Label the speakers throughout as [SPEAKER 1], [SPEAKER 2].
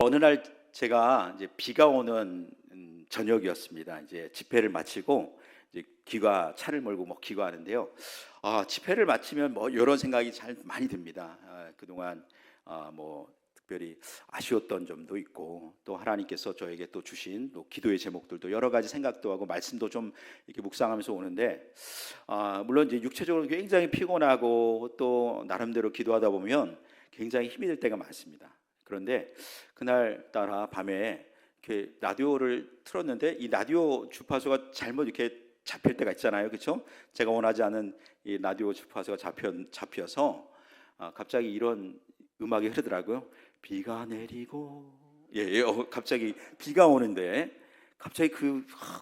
[SPEAKER 1] 어느 날 제가 이제 비가 오는 저녁이었습니다. 이제 집회를 마치고 이제 차를 몰고 뭐 귀가하는데요. 집회를 마치면 뭐 이런 생각이 잘 많이 듭니다. 그동안 뭐 특별히 아쉬웠던 점도 있고, 또 하나님께서 저에게 또 주신 또 기도의 제목들도 여러 가지 생각도 하고 말씀도 좀 이렇게 묵상하면서 오는데, 물론 이제 육체적으로 굉장히 피곤하고 또 나름대로 기도하다 보면 굉장히 힘이 들 때가 많습니다. 그런데 그날 따라 밤에 이렇게 라디오를 틀었는데 이 라디오 주파수가 잘못 이렇게 잡힐 때가 있잖아요, 그렇죠? 제가 원하지 않은 이 라디오 주파수가 잡혀서 갑자기 이런 음악이 흐르더라고요. 비가 내리고, 갑자기 비가 오는데, 갑자기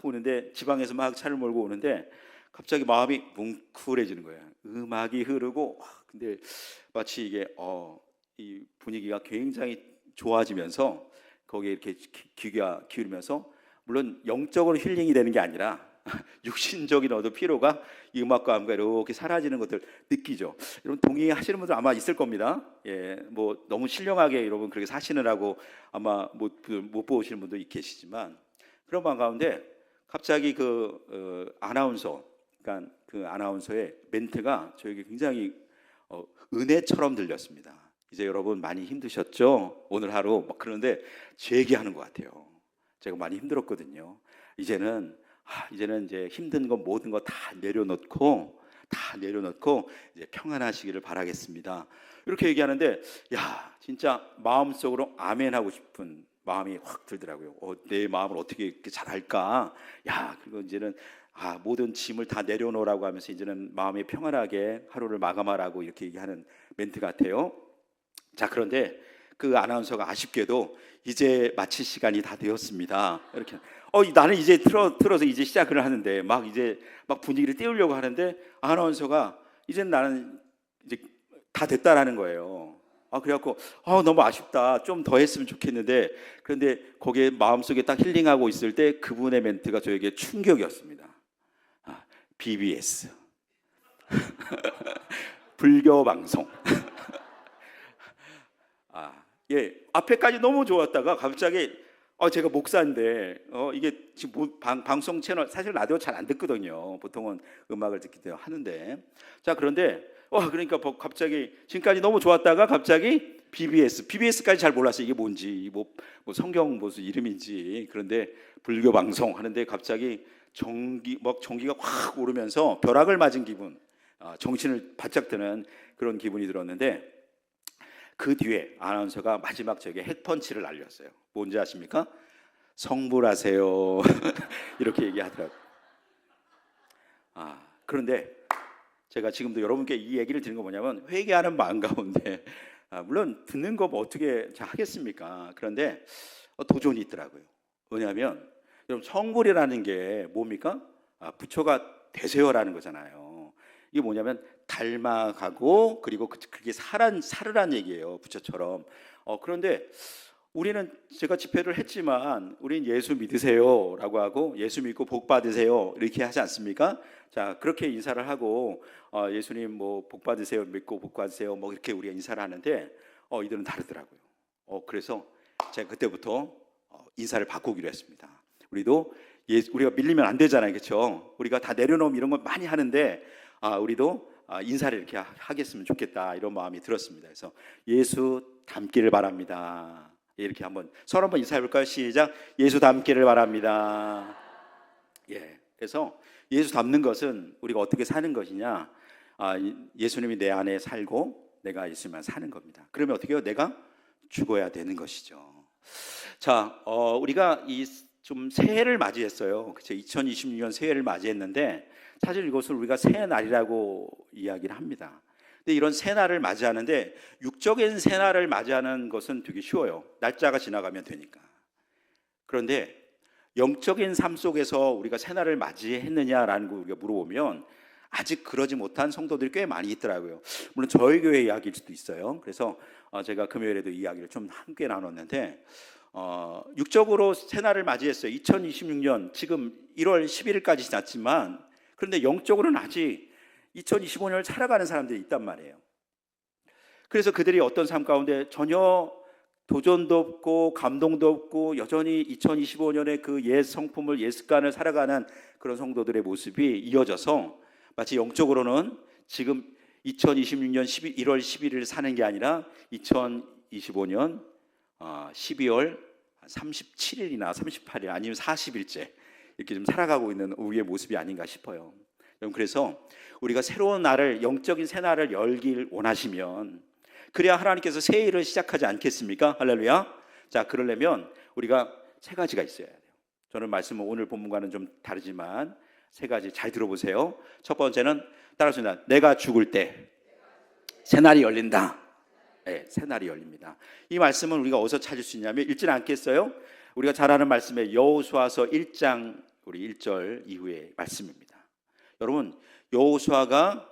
[SPEAKER 1] 오는데 지방에서 막 차를 몰고 오는데 갑자기 마음이 뭉클해지는 거예요. 음악이 흐르고, 근데 마치 이게 이 분위기가 굉장히 좋아지면서 거기에 이렇게 귀가 기울이면서, 물론 영적으로 힐링이 되는 게 아니라 육신적인 어떤 피로가 이 음악과 함께 이렇게 사라지는 것들 느끼죠. 여러분 동의하시는 분들 아마 있을 겁니다. 뭐 너무 신령하게 여러분 그렇게 사시느라고 아마 못 보시는 분도 계시지만, 그런 방 가운데 갑자기 아나운서, 그러니까 그 아나운서의 멘트가 저에게 굉장히 은혜처럼 들렸습니다. 이제 여러분 많이 힘드셨죠? 오늘 하루 그런데 제 얘기하는 것 같아요. 제가 많이 힘들었거든요. 이제는 이제 힘든 거 모든 거 다 내려놓고 이제 평안하시기를 바라겠습니다. 이렇게 얘기하는데, 진짜 마음속으로 아멘 하고 싶은 마음이 확 들더라고요. 내 마음을 어떻게 이렇게 잘할까? 그리고 이제는 모든 짐을 다 내려놓으라고 하면서 이제는 마음이 평안하게 하루를 마감하라고 이렇게 얘기하는 멘트 같아요. 자, 그런데 그 아나운서가 아쉽게도 이제 마칠 시간이 다 되었습니다. 이렇게 나는 이제 틀어서 이제 시작을 하는데 이제 분위기를 띄우려고 하는데, 아나운서가 이제 나는 이제 다 됐다라는 거예요. 그래갖고 너무 아쉽다, 좀 더 했으면 좋겠는데, 그런데 거기에 마음속에 딱 힐링하고 있을 때 그분의 멘트가 저에게 충격이었습니다. BBS 불교 방송. 앞에까지 너무 좋았다가 갑자기 제가 목사인데 이게 지금 방송 채널, 사실 라디오 잘 안 듣거든요. 보통은 음악을 듣기 때문에 하는데, 자, 그런데 그러니까 갑자기 지금까지 너무 좋았다가 갑자기 BBS까지 잘 몰랐어요. 이게 뭔지, 뭐 성경 무슨 이름인지. 그런데 불교 방송 하는데 갑자기 전기가 확 오르면서 벼락을 맞은 기분, 정신을 바짝 드는 그런 기분이 들었는데, 그 뒤에 아나운서가 마지막 저에게 핵펀치를 날렸어요. 뭔지 아십니까? 성불하세요. 이렇게 얘기하더라고요. 그런데 제가 지금도 여러분께 이 얘기를 드리는 거 뭐냐면, 회개하는 마음 가운데 물론 듣는 거 뭐 어떻게 하겠습니까? 그런데 도전이 있더라고요. 왜냐하면 여러분, 성불이라는 게 뭡니까? 부처가 되세요라는 거잖아요. 이게 뭐냐면 닮아가고, 그리고 그게 살으란 얘기예요, 부처처럼. 그런데 우리는, 제가 집회를 했지만 우린 예수 믿으세요라고 하고 예수 믿고 복 받으세요 이렇게 하지 않습니까? 자, 그렇게 인사를 하고 예수님 뭐 복 받으세요, 믿고 복 받으세요, 뭐 이렇게 우리가 인사를 하는데 이들은 다르더라고요. 그래서 제가 그때부터 인사를 바꾸기로 했습니다. 우리가 밀리면 안 되잖아요, 그렇죠? 우리가 다 내려놓으면 이런 걸 많이 하는데 우리도 인사를 이렇게 하겠으면 좋겠다, 이런 마음이 들었습니다. 그래서 예수 닮기를 바랍니다. 이렇게 서로 한번 인사해 볼까요? 시작. 예수 닮기를 바랍니다. 그래서 예수 닮는 것은 우리가 어떻게 사는 것이냐? 예수님이 내 안에 살고 내가 예수님만 사는 겁니다. 그러면 어떻게 해요? 내가 죽어야 되는 것이죠. 자, 우리가 좀 새해를 맞이했어요. 그렇죠? 2026년 새해를 맞이했는데, 사실 이것을 우리가 새날이라고 이야기를 합니다. 근데 이런 새날을 맞이하는데, 육적인 새날을 맞이하는 것은 되게 쉬워요. 날짜가 지나가면 되니까. 그런데 영적인 삶 속에서 우리가 새날을 맞이했느냐라는 거 우리가 물어보면 아직 그러지 못한 성도들이 꽤 많이 있더라고요. 물론 저희 교회 이야기일 수도 있어요. 그래서 제가 금요일에도 이야기를 좀 함께 나눴는데, 육적으로 새날을 맞이했어요. 2026년 지금 1월 11일까지 지났지만, 그런데 영적으로는 아직 2025년을 살아가는 사람들이 있단 말이에요. 그래서 그들이 어떤 삶 가운데 전혀 도전도 없고 감동도 없고 여전히 2025년에 그 옛 성품을 옛 습관을 살아가는 그런 성도들의 모습이 이어져서 마치 영적으로는 지금 2026년 1월 11일 사는 게 아니라 2025년 12월 37일이나 38일 아니면 40일째 이렇게 좀 살아가고 있는 우리의 모습이 아닌가 싶어요. 여러분, 그래서 우리가 새로운 날을, 영적인 새 날을 열길 원하시면, 그래야 하나님께서 새 일을 시작하지 않겠습니까? 할렐루야. 자, 그러려면 우리가 세 가지가 있어야 돼요. 저는 말씀은 오늘 본문과는 좀 다르지만 세 가지 잘 들어보세요. 첫 번째는 따라하십니다. 내가 죽을 때 새날이 열린다. 네, 새날이 열립니다. 이 말씀은 우리가 어디서 찾을 수 있냐면 읽지는 않겠어요? 우리가 잘 아는 말씀의 여호수아서 1장 우리 1절 이후의 말씀입니다. 여러분, 여호수아가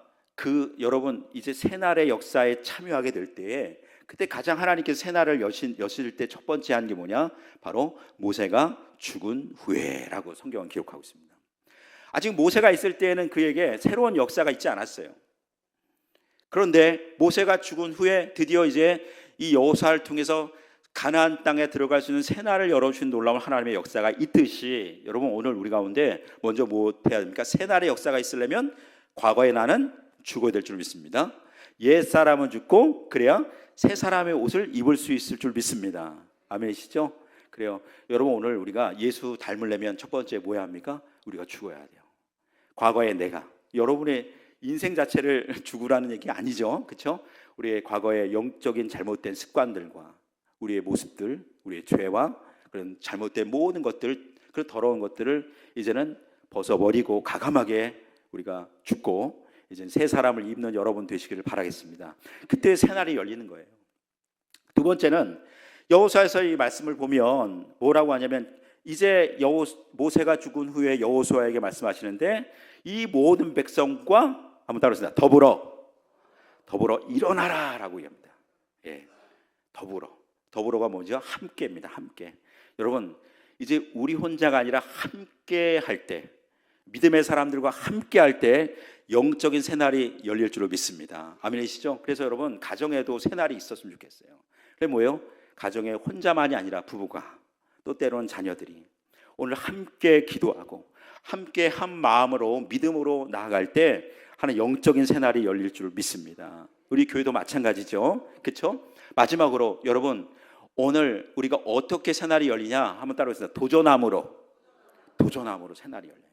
[SPEAKER 1] 여러분 이제 새날의 역사에 참여하게 될 때에 그때 가장 하나님께서 새날을 여실 때 첫 번째 한 게 뭐냐? 바로 모세가 죽은 후에라고 성경은 기록하고 있습니다. 아직 모세가 있을 때에는 그에게 새로운 역사가 있지 않았어요. 그런데 모세가 죽은 후에 드디어 이제 이 여호수아를 통해서 가나안 땅에 들어갈 수 있는 새날을 열어주신 놀라운 하나님의 역사가 있듯이, 여러분 오늘 우리 가운데 먼저 뭐 해야 됩니까? 새날의 역사가 있으려면 과거의 나는 죽어야 될 줄 믿습니다. 옛 사람은 죽고 그래야 새 사람의 옷을 입을 수 있을 줄 믿습니다. 아멘이시죠? 그래요. 여러분 오늘 우리가 예수 닮으려면 첫 번째 뭐 해야 합니까? 우리가 죽어야 돼요. 과거의 내가, 여러분의 인생 자체를 죽으라는 얘기 아니죠, 그렇죠? 우리의 과거의 영적인 잘못된 습관들과 우리의 모습들, 우리의 죄와 그런 잘못된 모든 것들, 그런 더러운 것들을 이제는 벗어버리고 과감하게 우리가 죽고 이제 새 사람을 입는 여러분 되시기를 바라겠습니다. 그때 새 날이 열리는 거예요. 두 번째는 여호수아에서 이 말씀을 보면 뭐라고 하냐면, 이제 모세가 죽은 후에 여호수아에게 말씀하시는데, 이 모든 백성과 한번 따라하겠습니다. 더불어 일어나라라고 얘기합니다. 예, 더불어가 뭐죠? 함께입니다. 함께. 여러분, 이제 우리 혼자가 아니라 함께 할 때, 믿음의 사람들과 함께 할 때 영적인 새날이 열릴 줄로 믿습니다. 아멘이시죠? 그래서 여러분 가정에도 새날이 있었으면 좋겠어요. 그게 뭐예요? 가정에 혼자만이 아니라 부부가, 또 때로는 자녀들이 오늘 함께 기도하고 함께 한 마음으로 믿음으로 나아갈 때 하는 영적인 새날이 열릴 줄 믿습니다. 우리 교회도 마찬가지죠, 그렇죠? 마지막으로 여러분, 오늘 우리가 어떻게 새날이 열리냐 한번 따라해보겠습니다. 도전함으로 새날이 열려요.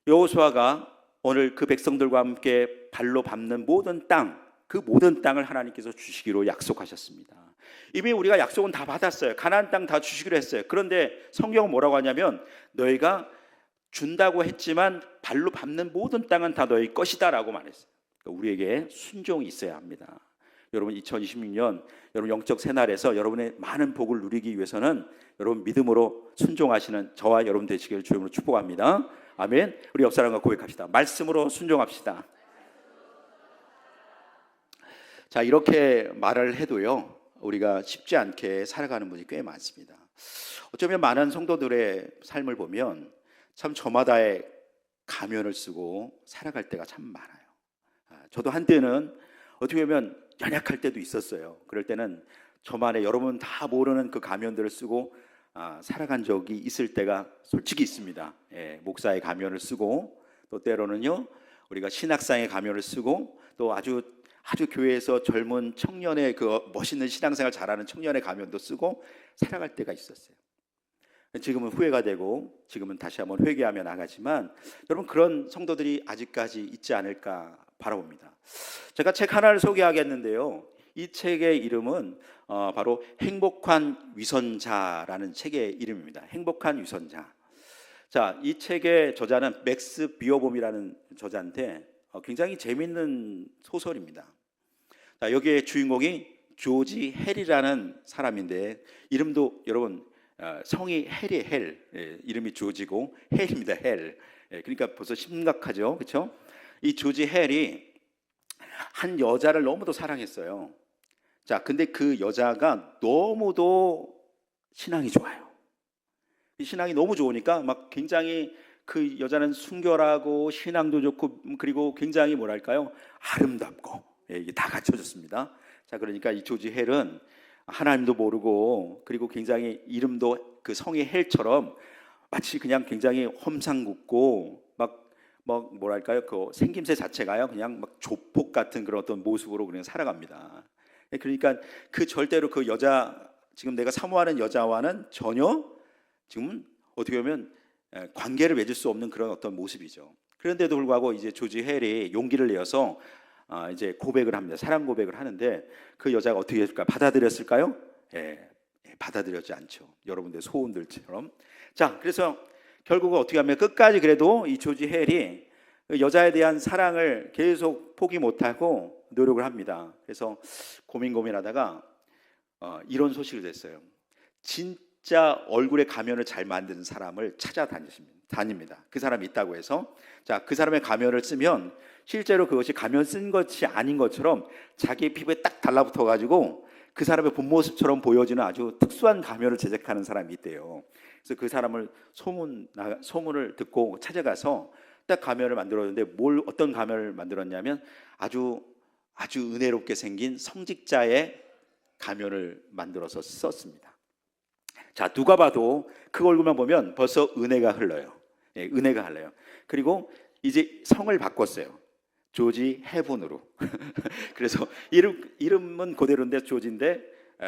[SPEAKER 1] 여호수아가 오늘 그 백성들과 함께 발로 밟는 모든 땅, 그 모든 땅을 하나님께서 주시기로 약속하셨습니다. 이미 우리가 약속은 다 받았어요. 가나안 땅 다 주시기로 했어요. 그런데 성경은 뭐라고 하냐면, 너희가 준다고 했지만 발로 밟는 모든 땅은 다 너희 것이다 라고 말했어요. 그러니까 우리에게 순종이 있어야 합니다. 여러분 2026년 여러분 영적 새날에서 여러분의 많은 복을 누리기 위해서는 여러분 믿음으로 순종하시는 저와 여러분 되시기를 주님으로 축복합니다. 아멘. 우리 옆 사람과 고백합시다. 말씀으로 순종합시다. 자, 이렇게 말을 해도요, 우리가 쉽지 않게 살아가는 분이 꽤 많습니다. 어쩌면 많은 성도들의 삶을 보면 참 저마다의 가면을 쓰고 살아갈 때가 참 많아요. 저도 한때는 어떻게 보면 연약할 때도 있었어요. 그럴 때는 저만의, 여러분 다 모르는 그 가면들을 쓰고 살아간 적이 있을 때가 솔직히 있습니다. 예, 목사의 가면을 쓰고, 또 때로는요 우리가 신학상의 가면을 쓰고, 또 아주 교회에서 젊은 청년의 그 멋있는 신앙생활 잘하는 청년의 가면도 쓰고 살아갈 때가 있었어요. 지금은 후회가 되고 지금은 다시 한번 회개하며 나가지만, 여러분 그런 성도들이 아직까지 있지 않을까 바라봅니다. 제가 책 하나를 소개하겠는데요, 이 책의 이름은 바로 행복한 위선자라는 책의 이름입니다. 행복한 위선자. 자, 이 책의 저자는 맥스 비어봄이라는 저자인데 굉장히 재미있는 소설입니다. 자, 여기에 주인공이 조지 헬이라는 사람인데, 이름도 여러분 성이 헬이 헬, 이름이 조지고 헬입니다. 헬. 그러니까 벌써 심각하죠, 그렇죠? 이 조지 헬이 한 여자를 너무도 사랑했어요. 자, 근데 그 여자가 너무도 신앙이 좋아요. 이 신앙이 너무 좋으니까 막 굉장히, 그 여자는 순결하고 신앙도 좋고 그리고 굉장히 뭐랄까요, 아름답고, 이게 다 갖춰졌습니다. 자, 그러니까 이 조지 헬은 하나님도 모르고, 그리고 굉장히 이름도 그 성이 헬처럼 마치 그냥 굉장히 험상궂고 막 뭐랄까요, 그 생김새 자체가요 그냥 막 조폭 같은 그런 어떤 모습으로 그냥 살아갑니다. 그러니까 그 절대로 그 여자, 지금 내가 사모하는 여자와는 전혀 지금 어떻게 보면 관계를 맺을 수 없는 그런 어떤 모습이죠. 그런데도 불구하고 이제 조지 헬이 용기를 내어서 이제 고백을 합니다. 사랑 고백을 하는데 그 여자가 어떻게 했을까? 받아들였을까요? 받아들였지 않죠. 여러분들 소원들처럼. 자, 그래서 결국은 어떻게 하면 끝까지 그래도 이 조지 헬이 그 여자에 대한 사랑을 계속 포기 못하고 노력을 합니다. 그래서 고민하다가 이런 소식을 냈어요. 진짜 얼굴에 가면을 잘 만드는 사람을 다닙니다. 그 사람이 있다고 해서, 자, 그 사람의 가면을 쓰면 실제로 그것이 가면 쓴 것이 아닌 것처럼 자기 피부에 딱 달라붙어 가지고 그 사람의 본 모습처럼 보여지는 아주 특수한 가면을 제작하는 사람이 있대요. 그래서 그 사람을 소문을 듣고 찾아가서 딱 가면을 만들었는데, 어떤 가면을 만들었냐면 아주 은혜롭게 생긴 성직자의 가면을 만들어서 썼습니다. 자, 누가 봐도 그 얼굴만 보면 벌써 은혜가 흘러요. 은혜가 흘러요. 그리고 이제 성을 바꿨어요. 조지 해븐으로. 그래서 이름은 그대로인데 조지인데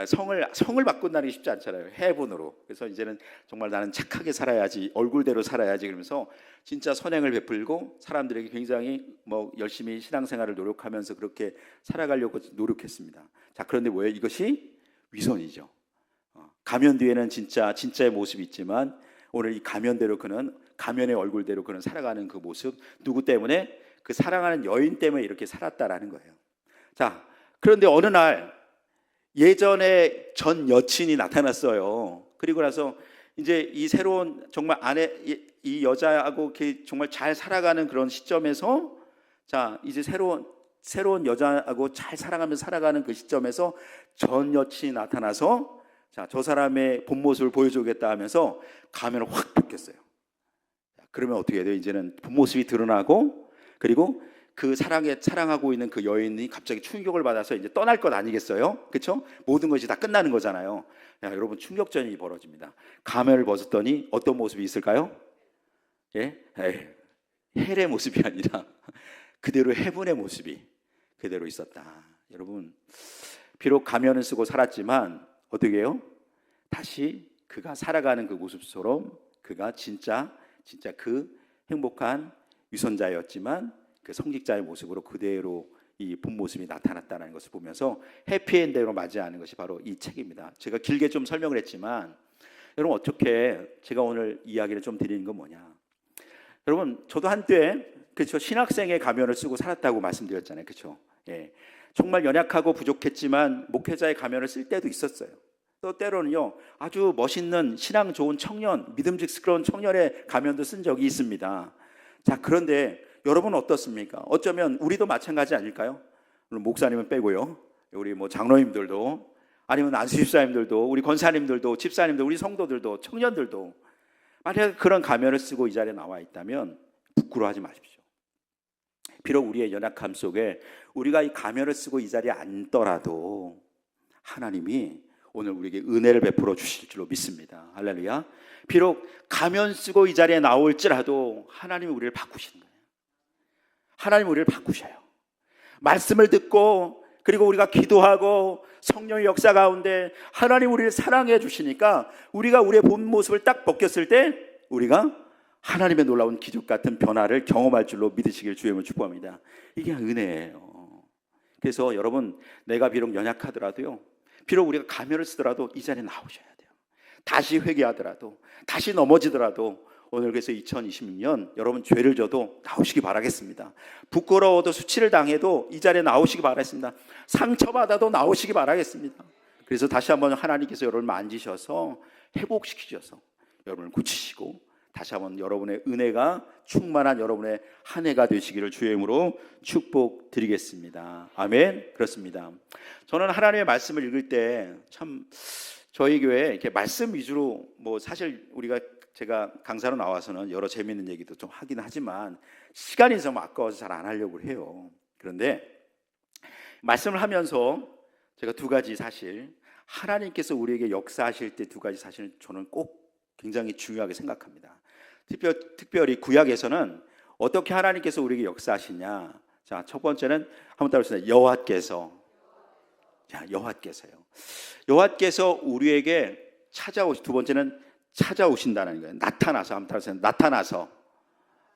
[SPEAKER 1] 성을 바꾼다는 게 쉽지 않잖아요. 해븐으로. 그래서 이제는 정말 나는 착하게 살아야지, 얼굴대로 살아야지, 그러면서 진짜 선행을 베풀고 사람들에게 굉장히 열심히 신앙생활을 노력하면서 그렇게 살아가려고 노력했습니다. 자, 그런데 뭐예요? 이것이 위선이죠. 가면 뒤에는 진짜의 모습이 있지만 오늘 이 가면의 얼굴대로 그는 살아가는 그 모습, 누구 때문에? 그 사랑하는 여인 때문에 이렇게 살았다라는 거예요. 자, 그런데 어느 날 예전에 전 여친이 나타났어요. 그리고 나서 이제 이 새로운 정말 이 여자하고 정말 잘 살아가는 그런 시점에서, 자, 이제 새로운 여자하고 잘 살아가면서 살아가는 그 시점에서 전 여친이 나타나서, 자, 저 사람의 본 모습을 보여주겠다 하면서 가면을 확 벗겼어요. 그러면 어떻게 돼요? 이제는 본 모습이 드러나고, 그리고 그 사랑하고 있는 그 여인이 갑자기 충격을 받아서 이제 떠날 것 아니겠어요? 그렇죠? 모든 것이 다 끝나는 거잖아요. 야, 여러분, 충격전이 벌어집니다. 가면을 벗었더니 어떤 모습이 있을까요? 헬의 모습이 아니라 그대로 해분의 모습이 그대로 있었다. 여러분, 비록 가면을 쓰고 살았지만 어떻게 해요? 다시 그가 살아가는 그 모습처럼 그가 진짜 그 행복한 유선자였지만 그 성직자의 모습으로 그대로 이 본 모습이 나타났다는 것을 보면서 해피엔드로 맞이하는 것이 바로 이 책입니다. 제가 길게 좀 설명을 했지만 여러분, 어떻게 제가 오늘 이야기를 좀 드리는 건 뭐냐? 여러분, 저도 한때 그렇죠, 신학생의 가면을 쓰고 살았다고 말씀드렸잖아요. 그렇죠? 정말 연약하고 부족했지만 목회자의 가면을 쓸 때도 있었어요. 또 때로는요, 아주 멋있는 신앙 좋은 청년, 믿음직스러운 청년의 가면도 쓴 적이 있습니다. 자, 그런데 여러분은 어떻습니까? 어쩌면 우리도 마찬가지 아닐까요? 물론 목사님은 빼고요. 우리 장로님들도, 아니면 안수집사님들도, 우리 권사님들도, 집사님들, 우리 성도들도, 청년들도 만약 그런 가면을 쓰고 이 자리에 나와 있다면 부끄러워하지 마십시오. 비록 우리의 연약함 속에 우리가 이 가면을 쓰고 이 자리에 앉더라도 하나님이 오늘 우리에게 은혜를 베풀어 주실 줄로 믿습니다. 할렐루야. 비록 가면 쓰고 이 자리에 나올지라도 하나님이 우리를 바꾸시는 거예요. 하나님 우리를 바꾸셔요. 말씀을 듣고, 그리고 우리가 기도하고 성령의 역사 가운데 하나님 우리를 사랑해 주시니까 우리가 우리의 본 모습을 딱 벗겼을 때 우리가 하나님의 놀라운 기적 같은 변화를 경험할 줄로 믿으시길 주님을 축복합니다. 이게 은혜예요. 그래서 여러분, 내가 비록 연약하더라도요, 비록 우리가 가면을 쓰더라도 이 자리에 나오셔야 돼요. 다시 회개하더라도, 다시 넘어지더라도 오늘 그래서 2026년 여러분 죄를 져도 나오시기 바라겠습니다. 부끄러워도 수치를 당해도 이 자리에 나오시기 바라겠습니다. 상처받아도 나오시기 바라겠습니다. 그래서 다시 한번 하나님께서 여러분을 만지셔서 회복시키셔서 여러분을 고치시고 다시 한번 여러분의 은혜가 충만한 여러분의 한 해가 되시기를 주의 이름으로 축복드리겠습니다. 아멘. 그렇습니다. 저는 하나님의 말씀을 읽을 때 참 저희 교회 이렇게 말씀 위주로 사실 제가 강사로 나와서는 여러 재미있는 얘기도 좀 하긴 하지만 시간이 좀 아까워서 잘 안 하려고 해요. 그런데 말씀을 하면서 제가 두 가지 사실 하나님께서 우리에게 역사하실 때 두 가지 사실은 저는 꼭 굉장히 중요하게 생각합니다. 특별히 구약에서는 어떻게 하나님께서 우리에게 역사하시냐. 자, 첫 번째는 한번 따라해보세요. 여호와께서. 자, 여호와께서 우리에게 두 번째는 찾아오신다는 거예요. 나타나서. 한번 따라해보세요. 나타나서.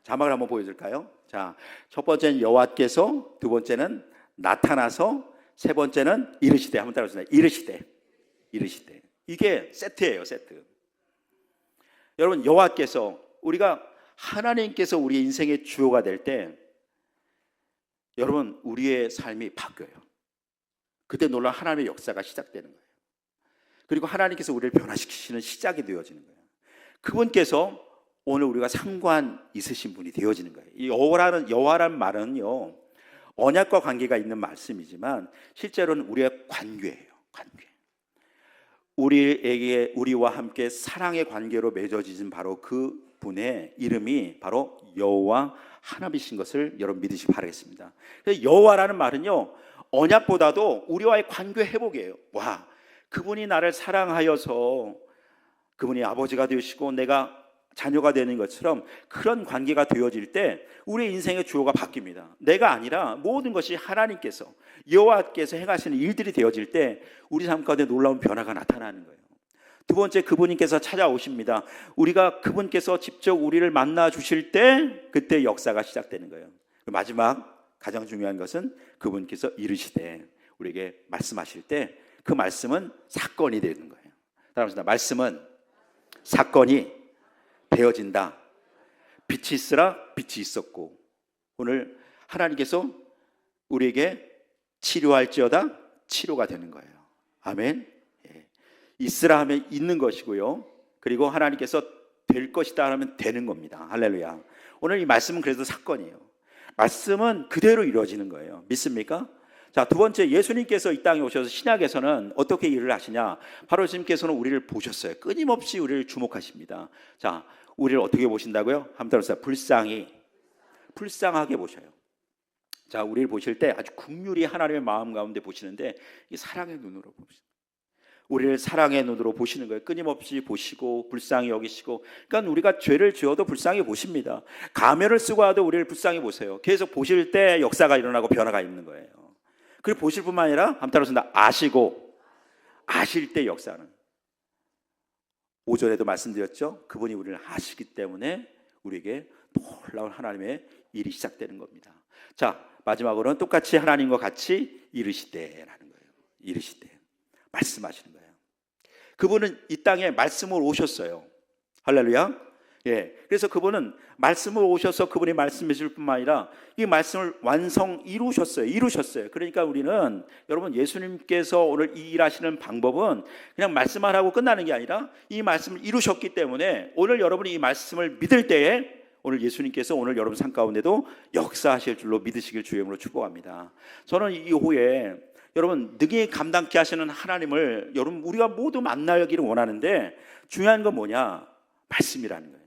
[SPEAKER 1] 자막을 한번 보여줄까요? 자, 첫 번째는 여호와께서, 두 번째는 나타나서, 세 번째는 이르시되. 한번 따라해보세요. 이르시되. 이게 세트예요, 세트. 여러분, 여호와께서, 우리가 하나님께서 우리 인생의 주요가 될 때 여러분 우리의 삶이 바뀌어요. 그때 놀라운 하나님의 역사가 시작되는 거예요. 그리고 하나님께서 우리를 변화시키시는 시작이 되어지는 거예요. 그분께서 오늘 우리가 상관 있으신 분이 되어지는 거예요. 이 여호와라는 말은요, 언약과 관계가 있는 말씀이지만 실제로는 우리의 관계예요. 관계. 우리와 함께 사랑의 관계로 맺어지진 바로 그 분의 이름이 바로 여호와 하나님이신 것을 여러분 믿으시기 바라겠습니다. 그래서 여호와라는 말은요, 언약보다도 우리와의 관계 회복이에요. 와, 그분이 나를 사랑하여서 그분이 아버지가 되시고 내가 자녀가 되는 것처럼 그런 관계가 되어질 때 우리의 인생의 주요가 바뀝니다. 내가 아니라 모든 것이 하나님께서, 여호와께서 행하시는 일들이 되어질 때 우리 삶 가운데 놀라운 변화가 나타나는 거예요. 두 번째, 그분께서 찾아오십니다. 우리가 그분께서 직접 우리를 만나 주실 때 그때 역사가 시작되는 거예요. 마지막 가장 중요한 것은 그분께서 이르시되 우리에게 말씀하실 때 그 말씀은 사건이 되는 거예요. 따라합시다. 말씀은 사건이 되어진다. 빛이 있으라 빛이 있었고, 오늘 하나님께서 우리에게 치료할지어다 치료가 되는 거예요. 아멘. 예. 있으라 하면 있는 것이고요, 그리고 하나님께서 될 것이다 하면 되는 겁니다. 할렐루야. 오늘 이 말씀은 그래서 사건이에요. 말씀은 그대로 이루어지는 거예요. 믿습니까? 자, 두 번째, 예수님께서 이 땅에 오셔서 신약에서는 어떻게 일을 하시냐. 바로 예수님께서는 우리를 보셨어요. 끊임없이 우리를 주목하십니다. 자, 우리를 어떻게 보신다고요? 한번 들어보세요. 불쌍하게 보셔요. 자, 우리를 보실 때 아주 긍휼히 하나님의 마음 가운데 보시는데 이 사랑의 눈으로 보십니다. 우리를 사랑의 눈으로 보시는 거예요. 끊임없이 보시고 불쌍히 여기시고. 그러니까 우리가 죄를 지어도 불쌍히 보십니다. 가면을 쓰고 와도 우리를 불쌍히 보세요. 계속 보실 때 역사가 일어나고 변화가 있는 거예요. 그리고 보실 뿐만 아니라 한번 따라서 아시고, 아실 때 역사는, 5절에도 말씀드렸죠. 그분이 우리를 아시기 때문에 우리에게 놀라운 하나님의 일이 시작되는 겁니다. 자, 마지막으로는 똑같이 하나님과 같이 이르시되라는 거예요. 이르시되, 말씀하시는 거예요. 그분은 이 땅에 말씀으로 오셨어요. 할렐루야. 예, 그래서 그분은 말씀으로 오셔서 그분이 말씀해 줄 뿐만 아니라 이 말씀을 이루셨어요. 그러니까 우리는, 여러분, 예수님께서 오늘 이 일하시는 방법은 그냥 말씀만 하고 끝나는 게 아니라 이 말씀을 이루셨기 때문에 오늘 여러분이 이 말씀을 믿을 때에 오늘 예수님께서 오늘 여러분 삶 가운데도 역사하실 줄로 믿으시길 주의 이름으로 축복합니다. 저는 이 후에 여러분 능히 감당케 하시는 하나님을 여러분 우리가 모두 만나기를 원하는데, 중요한 건 뭐냐? 말씀이라는 거예요.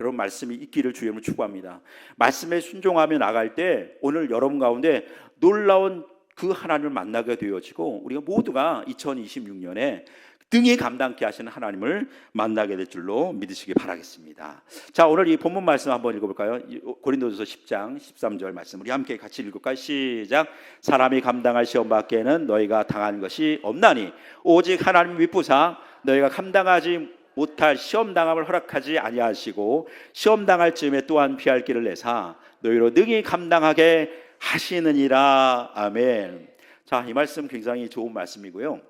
[SPEAKER 1] 여러분 말씀이 있기를 주의 이름으로 축복합니다. 말씀에 순종하며 나갈 때 오늘 여러분 가운데 놀라운 그 하나님을 만나게 되어지고 우리가 모두가 2026년에 등에 감당케 하시는 하나님을 만나게 될 줄로 믿으시기 바라겠습니다. 자, 오늘 이 본문 말씀 한번 읽어볼까요? 고린도전서 10장 13절 말씀 우리 함께 같이 읽을까요? 시작. 사람이 감당할 시험 밖에는 너희가 당한 것이 없나니 오직 하나님 윗부사 너희가 감당하지 못할 시험 당함을 허락하지 아니하시고 시험 당할 즈음에 또한 피할 길을 내사 너희로 능히 감당하게 하시느니라. 아멘. 자, 이 말씀 굉장히 좋은 말씀이고요.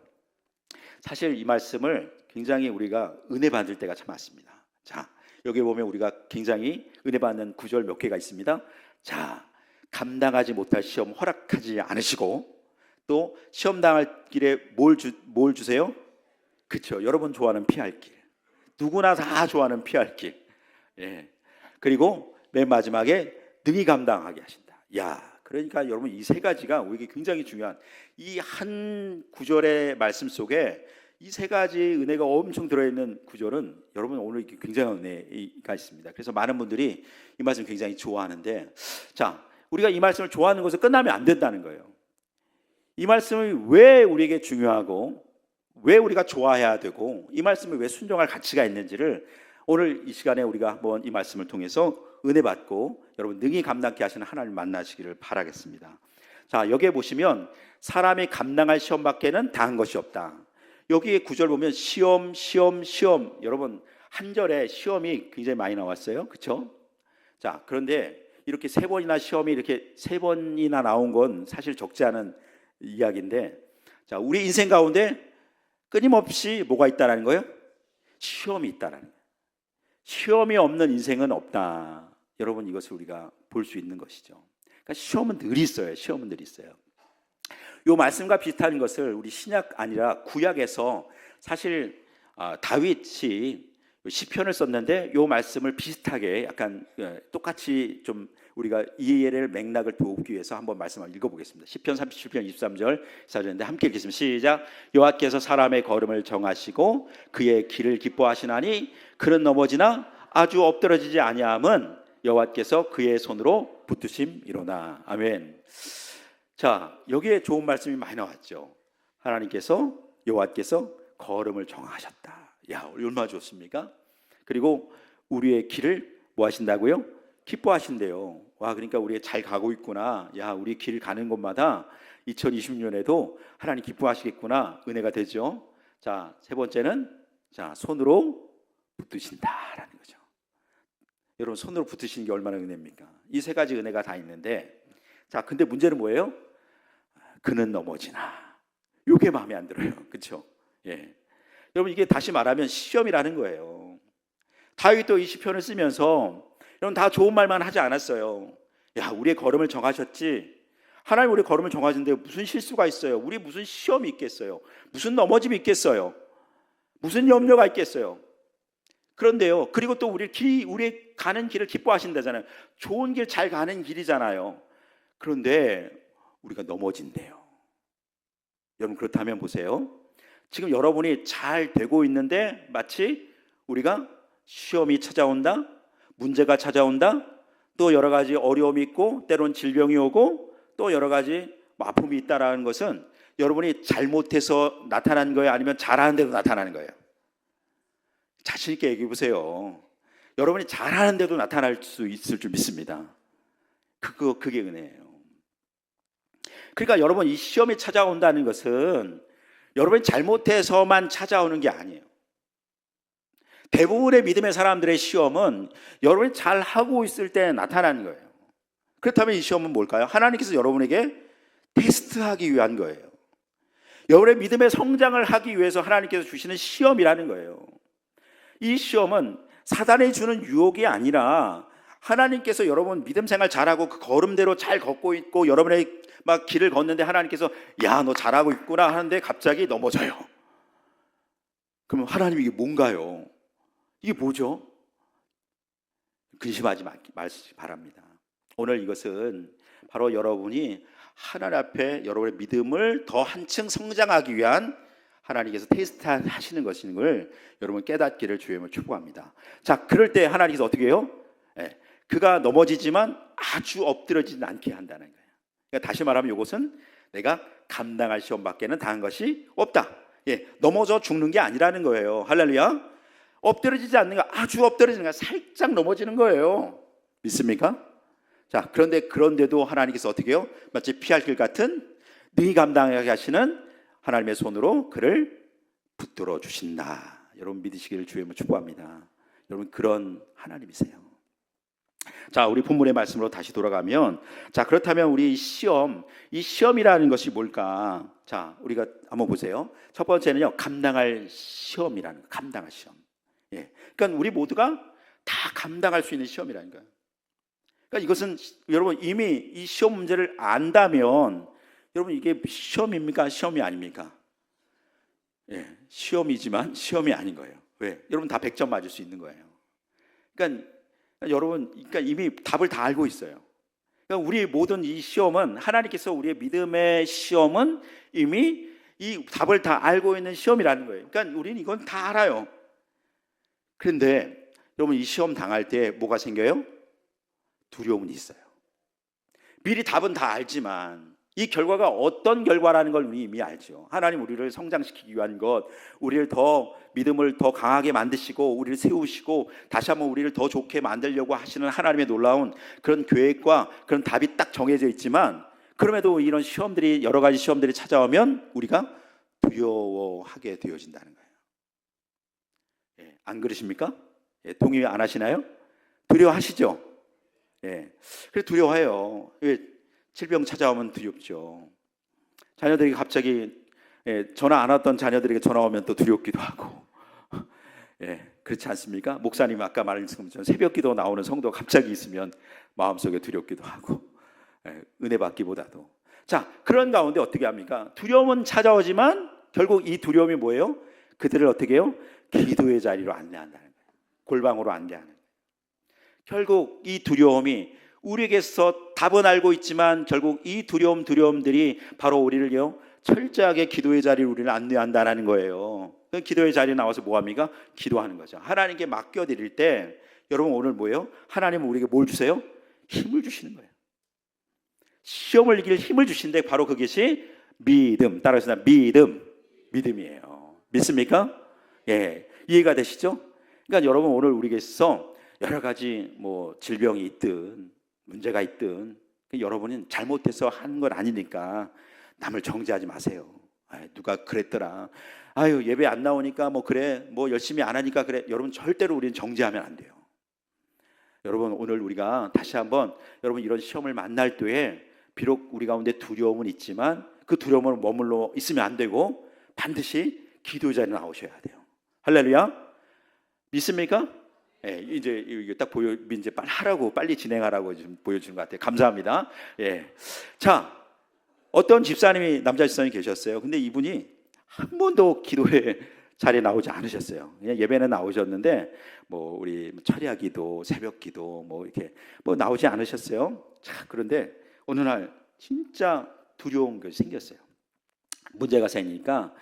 [SPEAKER 1] 사실 이 말씀을 굉장히 우리가 은혜 받을 때가 참 많습니다. 자, 여기 보면 우리가 굉장히 은혜 받는 구절 몇 개가 있습니다. 자, 감당하지 못할 시험 허락하지 않으시고, 또 시험 당할 길에 뭘 주세요? 그렇죠. 여러분 좋아하는 피할 길. 누구나 다 좋아하는 피할 길. 예. 그리고 맨 마지막에 능히 감당하게 하신다. 야, 그러니까 여러분 이 세 가지가 우리에게 굉장히 중요한, 이 한 구절의 말씀 속에 이 세 가지 은혜가 엄청 들어있는 구절은 여러분 오늘 굉장한 은혜가 있습니다. 그래서 많은 분들이 이 말씀 굉장히 좋아하는데, 자, 우리가 이 말씀을 좋아하는 것으로 끝나면 안 된다는 거예요. 이 말씀이 왜 우리에게 중요하고 왜 우리가 좋아해야 되고 이 말씀을 왜 순종할 가치가 있는지를 오늘 이 시간에 우리가 한번 이 말씀을 통해서 은혜 받고 여러분 능히 감당케 하시는 하나님 만나시기를 바라겠습니다. 자, 여기에 보시면 사람이 감당할 시험밖에는 다한 것이 없다. 여기에 구절 보면 시험, 시험, 시험. 여러분 한 절에 시험이 굉장히 많이 나왔어요. 그렇죠? 자, 그런데 이렇게 세 번이나 시험이 이렇게 세 번이나 나온 건 사실 적지 않은 이야기인데, 자, 우리 인생 가운데 끊임없이 뭐가 있다라는 거예요? 시험이 있다라는 거예요. 시험이 없는 인생은 없다. 여러분 이것을 우리가 볼 수 있는 것이죠. 그러니까 시험은 늘 있어요. 시험은 늘 있어요. 이 말씀과 비슷한 것을 우리 신약 아니라 구약에서 사실 다윗이 시편을 썼는데 이 말씀을 비슷하게 약간 똑같이 좀 우리가 이해를 맥락을 도우기 위해서 한번 말씀을 읽어보겠습니다. 시편 37편 23절 사절인데 함께 읽겠습니다. 시작. 여호와께서 사람의 걸음을 정하시고 그의 길을 기뻐하시나니 그는 넘어지나 아주 엎드러지지 아니함은 여호와께서 그의 손으로 붙드심이로나. 아멘. 자, 여기에 좋은 말씀이 많이 나왔죠. 하나님께서 여호와께서 걸음을 정하셨다. 야, 얼마나 좋습니까? 그리고 우리의 길을 뭐 하신다고요? 기뻐하신대요. 와, 그러니까 우리가 잘 가고 있구나. 야, 우리 길 가는 곳마다 2020년에도 하나님 기뻐하시겠구나. 은혜가 되죠. 자, 세 번째는 자, 손으로 붙드신다라는 거죠. 여러분 손으로 붙으시는 게 얼마나 은혜입니까? 이 세 가지 은혜가 다 있는데, 자, 근데 문제는 뭐예요? 그는 넘어지나. 이게 마음에 안 들어요. 그렇죠? 예. 여러분 이게 다시 말하면 시험이라는 거예요. 다윗도 이 시편을 쓰면서 여러분 다 좋은 말만 하지 않았어요. 야, 우리의 걸음을 정하셨지. 하나님 우리의 걸음을 정하셨는데 무슨 실수가 있어요? 우리 무슨 시험이 있겠어요? 무슨 넘어짐이 있겠어요? 무슨 염려가 있겠어요? 그런데요. 그리고 또 우리 가는 길을 기뻐하신다잖아요. 좋은 길 잘 가는 길이잖아요. 그런데 우리가 넘어진대요. 여러분 그렇다면 보세요. 지금 여러분이 잘 되고 있는데 마치 우리가 시험이 찾아온다, 문제가 찾아온다, 또 여러 가지 어려움이 있고 때론 질병이 오고 또 여러 가지 아픔이 있다라는 것은 여러분이 잘못해서 나타난 거예요? 아니면 잘하는데도 나타나는 거예요? 자신 있게 얘기해 보세요. 여러분이 잘하는데도 나타날 수 있을 줄 믿습니다. 그게 은혜예요. 그러니까 여러분 이 시험이 찾아온다는 것은 여러분이 잘못해서만 찾아오는 게 아니에요. 대부분의 믿음의 사람들의 시험은 여러분이 잘하고 있을 때 나타나는 거예요. 그렇다면 이 시험은 뭘까요? 하나님께서 여러분에게 테스트하기 위한 거예요. 여러분의 믿음의 성장을 하기 위해서 하나님께서 주시는 시험이라는 거예요. 이 시험은 사단이 주는 유혹이 아니라 하나님께서 여러분 믿음 생활 잘하고 그 걸음대로 잘 걷고 있고 여러분의 막 길을 걷는데 하나님께서 야, 너 잘하고 있구나 하는데 갑자기 넘어져요. 그러면 하나님 이게 뭔가요? 이게 뭐죠? 근심하지 마시기 바랍니다. 오늘 이것은 바로 여러분이 하나님 앞에 여러분의 믿음을 더 한층 성장하기 위한 하나님께서 테스트 하시는 것인 걸 여러분 깨닫기를 주님을 축복합니다. 자, 그럴 때 하나님께서 어떻게 해요? 그가 넘어지지만 아주 엎드러지지 않게 한다는 거예요. 그러니까 다시 말하면 이것은 내가 감당할 시험밖에는 당한 것이 없다. 넘어져 죽는 게 아니라는 거예요. 할렐루야. 엎드러지지 않는 거, 아주 엎드러지는 거, 살짝 넘어지는 거예요. 믿습니까? 자, 그런데도 하나님께서 어떻게 해요? 마치 피할 길 같은 능히 감당하게 하시는 하나님의 손으로 그를 붙들어 주신다. 여러분 믿으시기를 주님을 축복합니다. 여러분 그런 하나님이세요. 자, 우리 본문의 말씀으로 다시 돌아가면, 자, 그렇다면 우리 이 시험이라는 것이 뭘까? 자, 우리가 한번 보세요. 첫 번째는요, 감당할 시험이라는 거, 감당할 시험. 그러니까 우리 모두가 다 감당할 수 있는 시험이라는 거예요. 그러니까 이것은 여러분 이미 이 시험 문제를 안다면 여러분 이게 시험입니까? 시험이 아닙니까? 시험이지만 시험이 아닌 거예요. 왜? 여러분 다 100점 맞을 수 있는 거예요. 그러니까 여러분, 이미 답을 다 알고 있어요. 그러니까 우리 모든 이 시험은 하나님께서 우리의 믿음의 시험은 이미 이 답을 다 알고 있는 시험이라는 거예요. 그러니까 우리는 이건 다 알아요. 그런데 여러분 이 시험 당할 때 뭐가 생겨요? 두려움이 있어요. 미리 답은 다 알지만 이 결과가 어떤 결과라는 걸 우리 이미 알죠. 하나님 우리를 성장시키기 위한 것, 우리를 더 믿음을 더 강하게 만드시고 우리를 세우시고 다시 한번 우리를 더 좋게 만들려고 하시는 하나님의 놀라운 그런 계획과 그런 답이 딱 정해져 있지만, 그럼에도 이런 시험들이, 여러 가지 시험들이 찾아오면 우리가 두려워하게 되어진다는 거예요. 예, 안 그러십니까? 예, 동의 안 하시나요? 두려워하시죠? 예, 그래 두려워해요. 질병 찾아오면 두렵죠. 자녀들이 갑자기 전화 안 왔던 자녀들에게 전화 오면 또 두렵기도 하고 그렇지 않습니까? 목사님 아까 말씀하신 새벽기도 나오는 성도 갑자기 있으면 마음속에 두렵기도 하고 은혜 받기보다도. 자, 그런 가운데 어떻게 합니까? 두려움은 찾아오지만 결국 이 두려움이 뭐예요? 그들을 어떻게 해요? 기도의 자리로 안내한다는 거예요. 골방으로 안내하는 거예요. 결국 이 두려움이 우리에게서 답은 알고 있지만 결국 이 두려움들이 바로 우리를요 철저하게 기도의 자리로 우리를 안내한다는 거예요. 기도의 자리에 나와서 뭐합니까? 기도하는 거죠. 하나님께 맡겨드릴 때 여러분 오늘 뭐예요? 하나님은 우리에게 뭘 주세요? 힘을 주시는 거예요. 시험을 이길 힘을 주시는데 바로 그것이 믿음, 따라서 믿음이에요. 믿습니까? 예, 이해가 되시죠? 그러니까 여러분 오늘 우리에게서 여러 가지 뭐 질병이 있든 문제가 있든 여러분은 잘못해서 하는 건 아니니까 남을 정죄하지 마세요. 누가 그랬더라. 아유 예배 안 나오니까 뭐 그래, 뭐 열심히 안 하니까 그래. 여러분 절대로 우리는 정죄하면 안 돼요. 여러분 오늘 우리가 다시 한번 여러분 이런 시험을 만날 때에 비록 우리 가운데 두려움은 있지만 그 두려움으로 머물러 있으면 안 되고 반드시 기도 자리에 나오셔야 돼요. 할렐루야. 믿습니까? 예, 이제 이게 딱 이제 빨리 하라고, 빨리 진행하라고 지금 보여주는 것 같아요. 감사합니다. 예, 자, 어떤 집사님이, 남자 집사님이 계셨어요. 근데 이분이 한 번도 기도회 자리에 나오지 않으셨어요. 그냥 예배는 나오셨는데 뭐 우리 철야기도, 새벽기도 뭐 이렇게 뭐 나오지 않으셨어요. 자, 그런데 어느 날 진짜 두려운 것이 생겼어요. 문제가 생기니까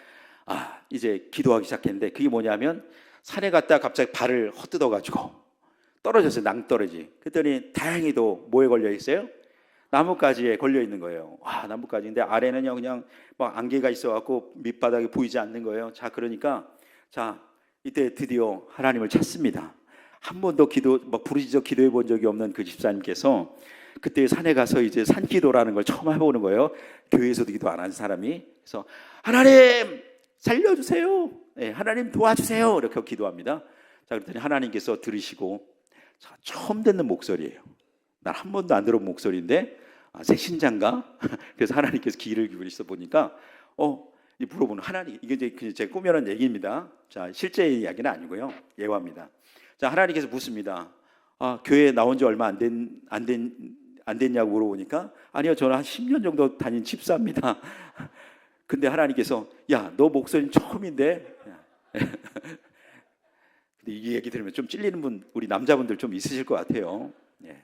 [SPEAKER 1] 이제 기도하기 시작했는데 그게 뭐냐면 산에 갔다 갑자기 발을 헛뜯어가지고 떨어졌어요. 낭떠러지. 그랬더니 다행히도 뭐에 걸려 있어요? 나뭇가지에 걸려 있는 거예요. 와, 나뭇가지인데 아래는요 그냥 막 안개가 있어갖고 밑바닥이 보이지 않는 거예요. 자, 그러니까 자 이때 드디어 하나님을 찾습니다. 한 번도 막 부르짖어 기도해 본 적이 없는 그 집사님께서 그때 산에 가서 이제 산기도라는 걸 처음 해보는 거예요. 교회에서도 기도 안 한 사람이. 그래서 하나님 살려주세요. 네, 하나님 도와주세요. 이렇게 기도합니다. 자, 그랬더니 하나님께서 들으시고, 자, 처음 듣는 목소리예요. 난 한 번도 안 들어본 목소리인데 새 신자인가? 그래서 하나님께서 귀를 기울이셔 보니까 물어보는 하나님, 이게 이제 제가 꾸며낸 얘기입니다. 자, 실제 이야기는 아니고요. 예화입니다. 자, 하나님께서 묻습니다. 교회에 나온 지 얼마 안 됐냐고 물어보니까 아니요, 저는 한 10년 정도 다닌 집사입니다. 근데 하나님께서 야, 너 목소리는 처음인데. 근데 이 얘기 들으면 좀 찔리는 분, 우리 남자분들 좀 있으실 것 같아요. 예.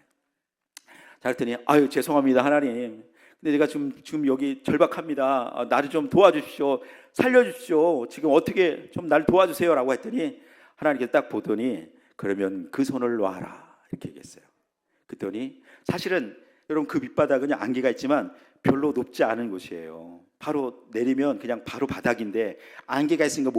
[SPEAKER 1] 자, 그랬더니 아유 죄송합니다 하나님. 근데 제가 지금 여기 절박합니다. 나를 좀 도와주십시오. 살려주십시오. 지금 어떻게 좀 날 도와주세요라고 했더니 하나님께서 딱 보더니 그러면 그 손을 놔라 이렇게 얘기했어요. 그랬더니 사실은 여러분 그 밑바닥은 안개가 있지만 별로 높지 않은 곳이에요. 바로 내리면 그냥 바로 바닥인데 안개가 있으니까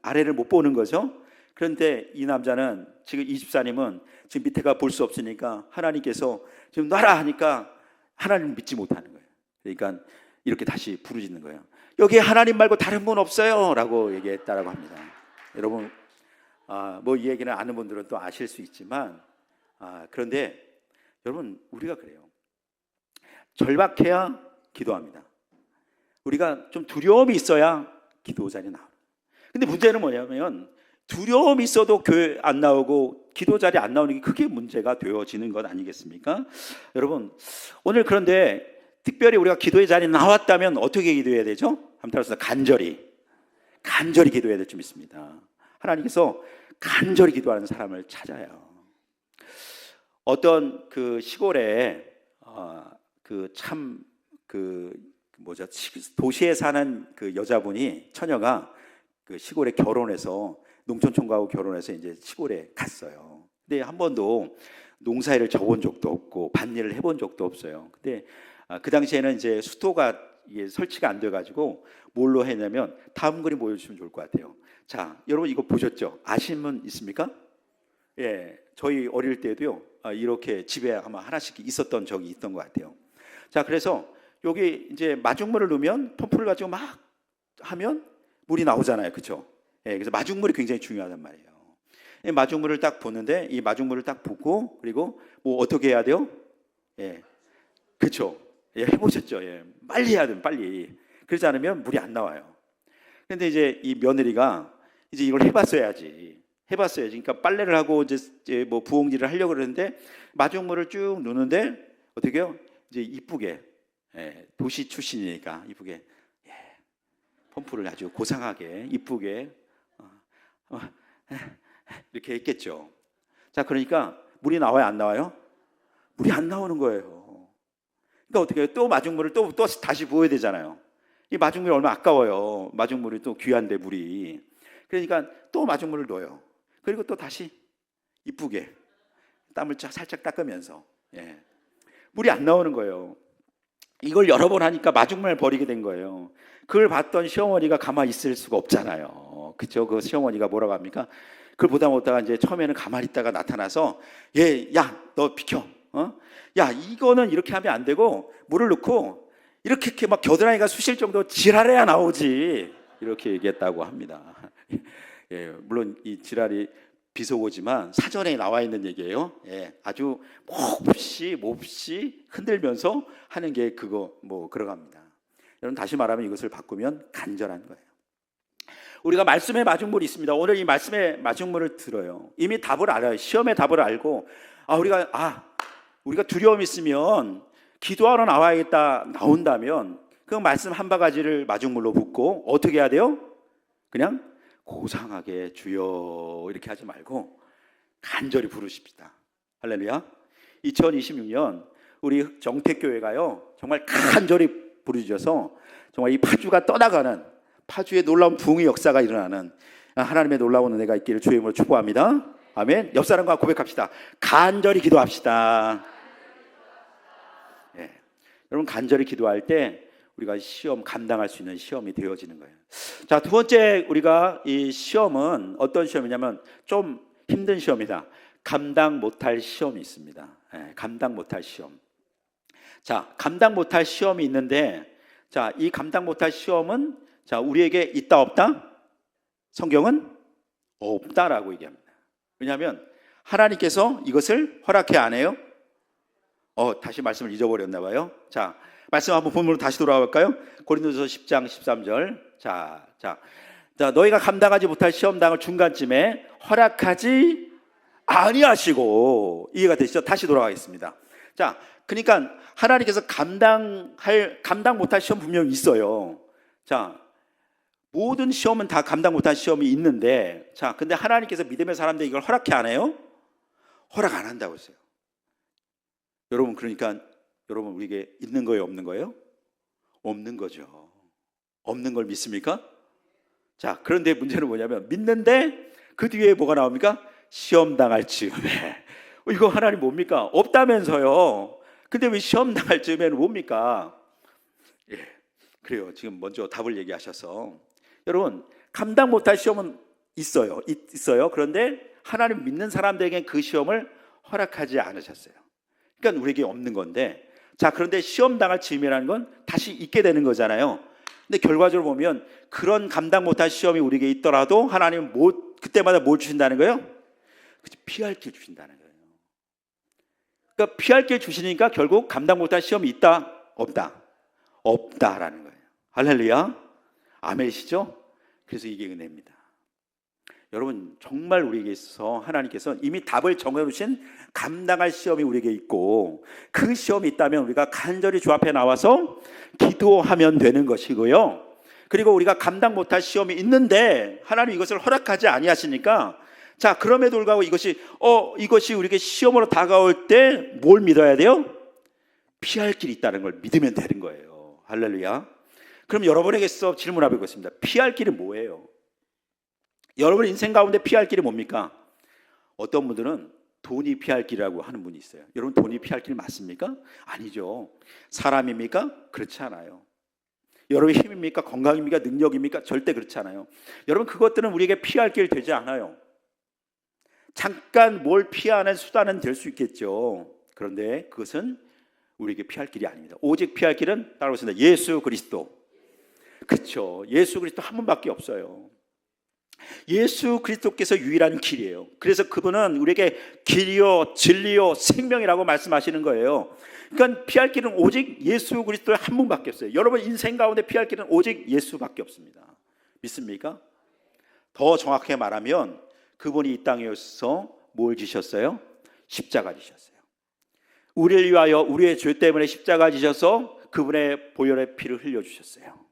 [SPEAKER 1] 아래를 못 보는 거죠. 그런데 이 남자는 지금 이 집사님은 지금 밑에가 볼 수 없으니까 하나님께서 지금 놔라 하니까 하나님을 믿지 못하는 거예요. 그러니까 이렇게 다시 부르짖는 거예요. 여기에 하나님 말고 다른 분 없어요 라고 얘기했다라고 합니다. 여러분 뭐 이 얘기는 아는 분들은 또 아실 수 있지만 그런데 여러분 우리가 그래요. 절박해야 기도합니다. 우리가 좀 두려움이 있어야 기도 자리에 나와요. 근데 문제는 뭐냐면 두려움이 있어도 교회 안 나오고 기도 자리에 안 나오는 게 그게 문제가 되어지는 것 아니겠습니까? 여러분 오늘 그런데 특별히 우리가 기도의 자리에 나왔다면 어떻게 기도해야 되죠? 한번 따라서 간절히 기도해야 될 줄 믿습니다. 하나님께서 간절히 기도하는 사람을 찾아요. 어떤 그 시골에 도시에 사는 그 여자분이, 처녀가 그 시골에 결혼해서 농촌총각하고 결혼해서 이제 시골에 갔어요. 근데 한 번도 농사일을 접은 적도 없고 밭일을 해본 적도 없어요. 근데 그 당시에는 이제 수도가 이게 설치가 안 돼가지고 뭘로 했냐면 다음 그림 보여주시면 좋을 것 같아요. 자, 여러분 이거 보셨죠? 아시는 분 있습니까? 예, 저희 어릴 때도요. 이렇게 집에 아마 하나씩 있었던 적이 있던 것 같아요. 자, 그래서 여기 이제 마중물을 넣으면 펌프를 가지고 막 하면 물이 나오잖아요, 그렇죠? 예, 그래서 마중물이 굉장히 중요하단 말이에요. 이 마중물을 딱 붓는데 이 마중물을 딱 붓고 그리고 뭐 어떻게 해야 돼요? 예, 그렇죠. 예, 해보셨죠? 예, 빨리 해야 돼요, 빨리. 그러지 않으면 물이 안 나와요. 근데 이제 이 며느리가 이제 이걸 해봤어야지. 그러니까 빨래를 하고 이제 뭐 부엌일을 하려고 그러는데 마중물을 쭉 누는데 어떻게 해요? 이제 이쁘게, 예, 도시 출신이니까 이쁘게, 예, 펌프를 아주 고상하게 이쁘게 어, 이렇게 했겠죠. 자, 그러니까 물이 나와요, 안 나와요? 물이 안 나오는 거예요. 그러니까 어떻게 해요? 또 마중물을 또 다시 부어야 되잖아요. 이 마중물이 얼마나 아까워요. 마중물이 또 귀한데 물이. 그러니까 또 마중물을 넣어요. 그리고 또 다시 이쁘게 땀을 살짝 닦으면서, 예, 물이 안 나오는 거예요. 이걸 여러 번 하니까 마중물을 버리게 된 거예요. 그걸 봤던 시어머니가 가만히 있을 수가 없잖아요. 그죠? 그 시어머니가 뭐라고 합니까? 그걸 보다 못하가 이제 처음에는 가만히 있다가 나타나서, 야, 너 비켜. 야, 이거는 이렇게 하면 안 되고 물을 넣고 이렇게 막 겨드랑이가 쑤실 정도 지랄해야 나오지. 이렇게 얘기했다고 합니다. 예, 물론 이 지랄이 비속어지만 사전에 나와 있는 얘기예요. 예, 아주 몹시 흔들면서 하는 게 그거 뭐 그러갑니다. 여러분 다시 말하면 이것을 바꾸면 간절한 거예요. 우리가 말씀의 마중물이 있습니다. 오늘 이 말씀의 마중물을 들어요. 이미 답을 알아요. 시험의 답을 알고 우리가 두려움이 있으면 기도하러 나온다면 그 말씀 한 바가지를 마중물로 붓고 어떻게 해야 돼요? 그냥 고상하게 주여 이렇게 하지 말고 간절히 부르십시다. 할렐루야. 2026년 우리 정택교회가요 정말 간절히 부르셔서 정말 이 파주가 떠나가는, 파주의 놀라운 부흥의 역사가 일어나는 하나님의 놀라운 은혜가 있기를 주의 이름으로 축복합니다. 아멘. 옆 사람과 고백합시다. 간절히 기도합시다. 예. 여러분 간절히 기도할 때 우리가 시험 감당할 수 있는 시험이 되어지는 거예요. 자, 두 번째 우리가 이 시험은 어떤 시험이냐면 좀 힘든 시험이다. 감당 못할 시험이 있습니다. 예, 감당 못할 시험. 자, 감당 못할 시험이 있는데, 자, 이 감당 못할 시험은 자 우리에게 있다 없다? 성경은 없다라고 얘기합니다. 왜냐하면 하나님께서 이것을 허락해 안 해요? 다시 말씀을 잊어버렸나 봐요. 자, 말씀 한번 본문으로 다시 돌아갈까요? 고린도서 10장 13절. 자, 너희가 감당하지 못할 시험당을 중간쯤에 허락하지 아니하시고. 이해가 되시죠? 다시 돌아가겠습니다. 자, 그러니까 하나님께서 감당 못할 시험 분명히 있어요. 자, 모든 시험은 다 감당 못할 시험이 있는데, 자, 근데 하나님께서 믿음의 사람들 이걸 허락해 안 해요? 허락 안 한다고 했어요. 여러분, 그러니까 여러분 우리에게 있는 거예요, 없는 거예요? 없는 거죠. 없는 걸 믿습니까? 자, 그런데 문제는 뭐냐면 믿는데 그 뒤에 뭐가 나옵니까? 시험 당할 즈음에. 이거 하나님 뭡니까? 없다면서요. 근데 왜 시험 당할 즈음에는 뭡니까? 예, 그래요. 지금 먼저 답을 얘기하셔서 여러분 감당 못할 시험은 있어요. 그런데 하나님 믿는 사람들에게 그 시험을 허락하지 않으셨어요. 그러니까 우리에게 없는 건데, 자, 그런데 시험 당할 즈음이라는 건 다시 있게 되는 거잖아요. 근데 결과적으로 보면 그런 감당 못할 시험이 우리에게 있더라도 하나님은 그때마다 뭘 주신다는 거예요? 피할 길 주신다는 거예요. 그러니까 피할 길 주시니까 결국 감당 못할 시험이 있다? 없다? 없다라는 거예요. 할렐루야. 아멘이시죠? 그래서 이게 은혜입니다. 여러분 정말 우리에게 있어서 하나님께서 이미 답을 정해놓으신 감당할 시험이 우리에게 있고, 그 시험이 있다면 우리가 간절히 주 앞에 나와서 기도하면 되는 것이고요. 그리고 우리가 감당 못할 시험이 있는데 하나님 이것을 허락하지 아니하시니까, 자, 그럼에도 불구하고 이것이 우리에게 시험으로 다가올 때 뭘 믿어야 돼요? 피할 길이 있다는 걸 믿으면 되는 거예요. 할렐루야. 그럼 여러분에게서 질문하고 있습니다. 피할 길이 뭐예요? 여러분 인생 가운데 피할 길이 뭡니까? 어떤 분들은 돈이 피할 길이라고 하는 분이 있어요. 여러분, 돈이 피할 길 맞습니까? 아니죠. 사람입니까? 그렇지 않아요. 여러분의 힘입니까? 건강입니까? 능력입니까? 절대 그렇지 않아요. 여러분, 그것들은 우리에게 피할 길 되지 않아요. 잠깐 뭘 피하는 수단은 될 수 있겠죠. 그런데 그것은 우리에게 피할 길이 아닙니다. 오직 피할 길은 따라오겠습니다. 예수 그리스도. 그렇죠. 예수 그리스도 한 분밖에 없어요. 예수 그리스도께서 유일한 길이에요. 그래서 그분은 우리에게 길이요 진리요 생명이라고 말씀하시는 거예요. 그러니까 피할 길은 오직 예수 그리스도의 한 분밖에 없어요. 여러분 인생 가운데 피할 길은 오직 예수밖에 없습니다. 믿습니까? 더 정확하게 말하면 그분이 이 땅에 오셔서 뭘 지셨어요? 십자가 지셨어요. 우리를 위하여 우리의 죄 때문에 십자가 지셔서 그분의 보혈의 피를 흘려주셨어요.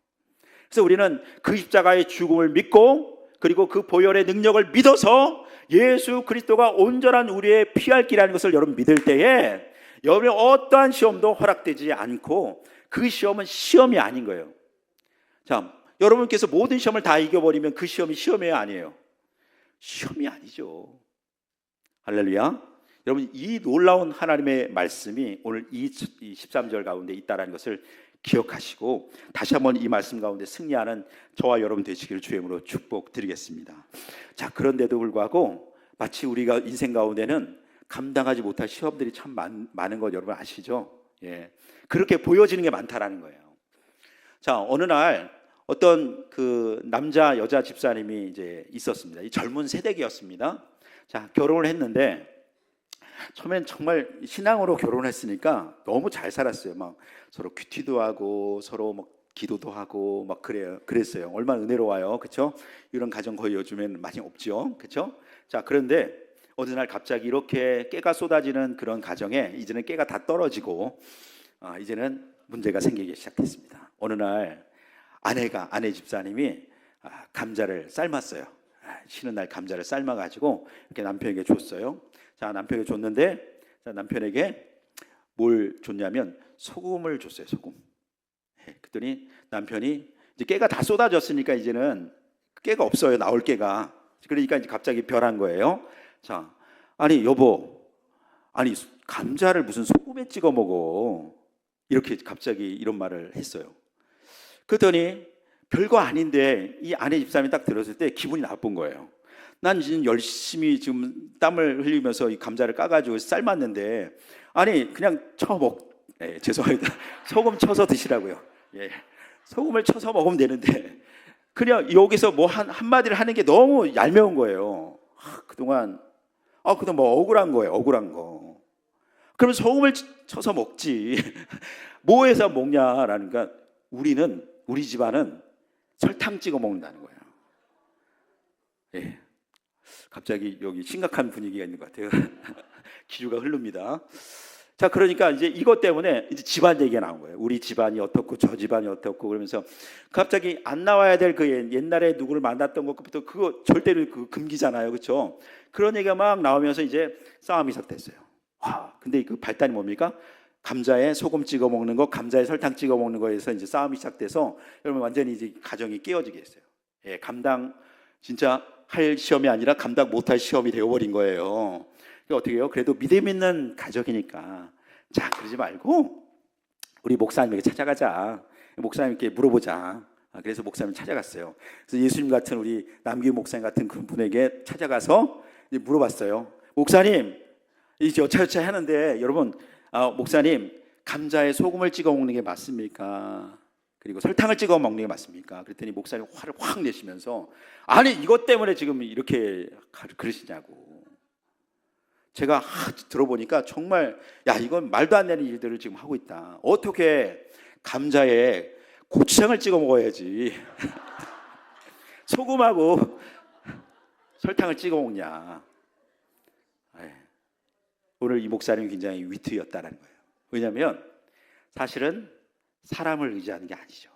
[SPEAKER 1] 그래서 우리는 그 십자가의 죽음을 믿고 그리고 그 보혈의 능력을 믿어서 예수 그리스도가 온전한 우리의 피할 길이라는 것을 여러분 믿을 때에 여러분의 어떠한 시험도 허락되지 않고 그 시험은 시험이 아닌 거예요. 자, 여러분께서 모든 시험을 다 이겨버리면 그 시험이 시험이에요, 아니에요? 시험이 아니죠. 할렐루야. 여러분, 이 놀라운 하나님의 말씀이 오늘 이 13절 가운데 있다는 것을 기억하시고 다시 한번 이 말씀 가운데 승리하는 저와 여러분 되시기를 주임으로 축복드리겠습니다. 자, 그런데도 불구하고 마치 우리가 인생 가운데는 감당하지 못할 시험들이 참 많은 것 여러분 아시죠? 예, 그렇게 보여지는 게 많다라는 거예요. 자, 어느 날 어떤 그 남자 여자 집사님이 이제 있었습니다. 이 젊은 새댁이었습니다. 자, 결혼을 했는데 처음엔 정말 신앙으로 결혼했으니까 너무 잘 살았어요. 막 서로 큐티도 하고 서로 막 기도도 하고 막 그랬어요. 얼마나 은혜로워요, 그렇죠? 이런 가정 거의 요즘에는 많이 없죠, 그렇죠? 자, 그런데 어느 날 갑자기 이렇게 깨가 쏟아지는 그런 가정에 이제는 깨가 다 떨어지고 이제는 문제가 생기기 시작했습니다. 어느 날 아내 집사님이 감자를 삶았어요. 쉬는 날 감자를 삶아가지고 이렇게 남편에게 줬어요. 자, 남편에게 줬는데 남편에게 뭘 줬냐면 소금을 줬어요. 소금. 그랬더니 남편이 이제 깨가 다 쏟아졌으니까 이제는 깨가 없어요. 나올 깨가. 그러니까 이제 갑자기 변한 거예요. 자, 아니 여보, 아니 감자를 무슨 소금에 찍어 먹어? 이렇게 갑자기 이런 말을 했어요. 그랬더니 별거 아닌데 이 아내 집사람이 딱 들었을 때 기분이 나쁜 거예요. 난 지금 열심히 지금 땀을 흘리면서 이 감자를 까가지고 삶았는데 아니 그냥 죄송합니다. 소금 쳐서 드시라고요. 예, 소금을 쳐서 먹으면 되는데 그냥 여기서 뭐 한마디를 하는 게 너무 얄미운 거예요. 그동안 뭐 억울한 거예요. 억울한 거. 그러면 소금을 쳐서 먹지. 뭐 해서 먹냐라는 거. 우리 집안은 설탕 찍어 먹는다는 거예요. 예. 갑자기 여기 심각한 분위기가 있는 것 같아요. 기류가 흐릅니다. 자, 그러니까 이제 이것 때문에 이제 집안 얘기가 나온 거예요. 우리 집안이 어떻고 저 집안이 어떻고 그러면서 갑자기 안 나와야 될 그 옛날에 누구를 만났던 것부터 그거 절대로 그 금기잖아요, 그렇죠? 그런 얘기가 막 나오면서 이제 싸움이 시작됐어요. 근데 그 발단이 뭡니까? 감자에 소금 찍어 먹는 거, 감자에 설탕 찍어 먹는 거에서 이제 싸움이 시작돼서 여러분 완전히 이제 가정이 깨어지게 했어요. 예, 감당 진짜 할 시험이 아니라 감당 못할 시험이 되어버린 거예요. 그러니까 어떻게 해요? 그래도 믿음 있는 가족이니까 자, 그러지 말고 우리 목사님에게 찾아가자. 목사님께 물어보자. 그래서 목사님 찾아갔어요. 그래서 예수님 같은 우리 남규 목사님 같은 그런 분에게 찾아가서 물어봤어요. 목사님, 이제 여차여차 하는데 여러분, 목사님, 감자에 소금을 찍어 먹는 게 맞습니까? 그리고 설탕을 찍어 먹는 게 맞습니까? 그랬더니 목사님 화를 확 내시면서 아니 이것 때문에 지금 이렇게 그러시냐고. 제가 들어보니까 정말 이건 말도 안 되는 일들을 지금 하고 있다. 어떻게 감자에 고추장을 찍어 먹어야지 소금하고 설탕을 찍어 먹냐. 오늘 이 목사님이 굉장히 위트였다는 거예요. 왜냐하면 사실은 사람을 의지하는 게 아니죠.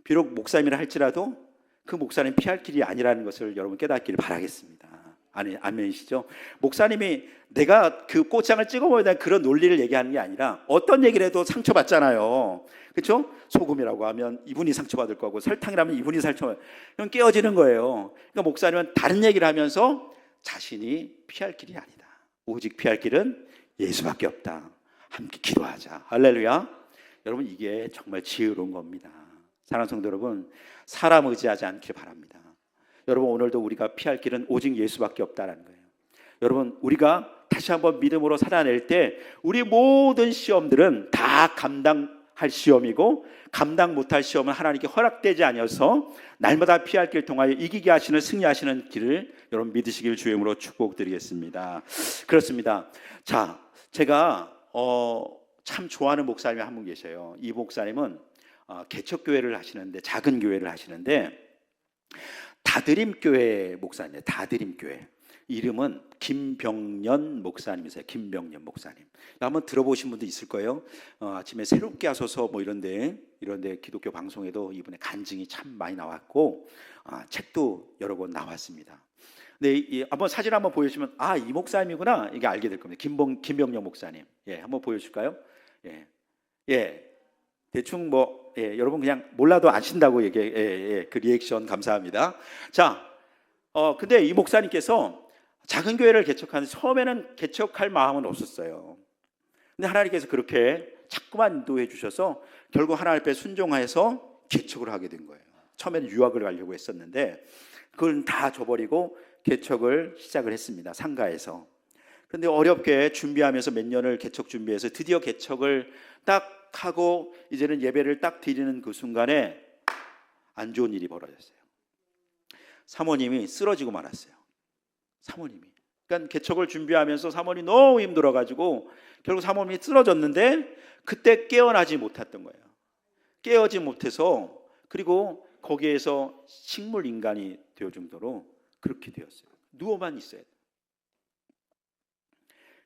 [SPEAKER 1] 비록 목사님이라 할지라도 그 목사님 피할 길이 아니라는 것을 여러분 깨닫기를 바라겠습니다. 아멘이시죠? 목사님이 내가 그 꽃장을 찍어 먹어야 되는 그런 논리를 얘기하는 게 아니라 어떤 얘기를 해도 상처받잖아요. 그렇죠? 소금이라고 하면 이분이 상처받을 거고 설탕이라면 이분이 상처받을 거고 이건 깨어지는 거예요. 그러니까 목사님은 다른 얘기를 하면서 자신이 피할 길이 아니다. 오직 피할 길은 예수밖에 없다. 함께 기도하자. 할렐루야. 여러분, 이게 정말 지혜로운 겁니다. 사랑하는 성도 여러분, 사람 의지하지 않길 바랍니다. 여러분, 오늘도 우리가 피할 길은 오직 예수밖에 없다는 거예요. 여러분, 우리가 다시 한번 믿음으로 살아낼 때 우리 모든 시험들은 다 감당할 시험이고, 감당 못할 시험은 하나님께 허락되지 아니어서 날마다 피할 길 통하여 이기게 하시는, 승리하시는 길을 여러분 믿으시길 주의 이름으로 축복드리겠습니다. 그렇습니다. 자, 제가 참 좋아하는 목사님이 한 분 계셔요. 이 목사님은 개척교회를 하시는데, 작은 교회를 하시는데, 다드림교회 목사님, 다드림교회. 이름은 김병년 목사님이세요. 김병년 목사님. 한번 들어보신 분도 있을 거예요. 아침에 새롭게 하소서 뭐 이런데 기독교 방송에도 이분의 간증이 참 많이 나왔고, 책도 여러 권 나왔습니다. 근데 한번 사진 한번 보여주시면 이 목사님이구나, 이게 알게 될 겁니다. 김병년 목사님. 예, 한번 보여줄까요? 예, 대충 여러분 그냥 몰라도 아신다고 그 리액션 감사합니다. 자, 근데 이 목사님께서 작은 교회를 개척하는, 처음에는 개척할 마음은 없었어요. 근데 하나님께서 그렇게 자꾸만 인도해 주셔서 결국 하나님 앞에 순종해서 개척을 하게 된 거예요. 처음에는 유학을 가려고 했었는데 그걸 다 줘버리고 개척을 시작을 했습니다. 상가에서. 그런데 어렵게 준비하면서 몇 년을 개척 준비해서 드디어 개척을 딱 하고 이제는 예배를 딱 드리는 그 순간에 안 좋은 일이 벌어졌어요. 사모님이 쓰러지고 말았어요. 사모님이. 그러니까 개척을 준비하면서 사모님이 너무 힘들어가지고 결국 사모님이 쓰러졌는데 그때 깨어나지 못했던 거예요. 깨어지 못해서, 그리고 거기에서 식물 인간이 되어 정도로 그렇게 되었어요. 누워만 있어야 돼요.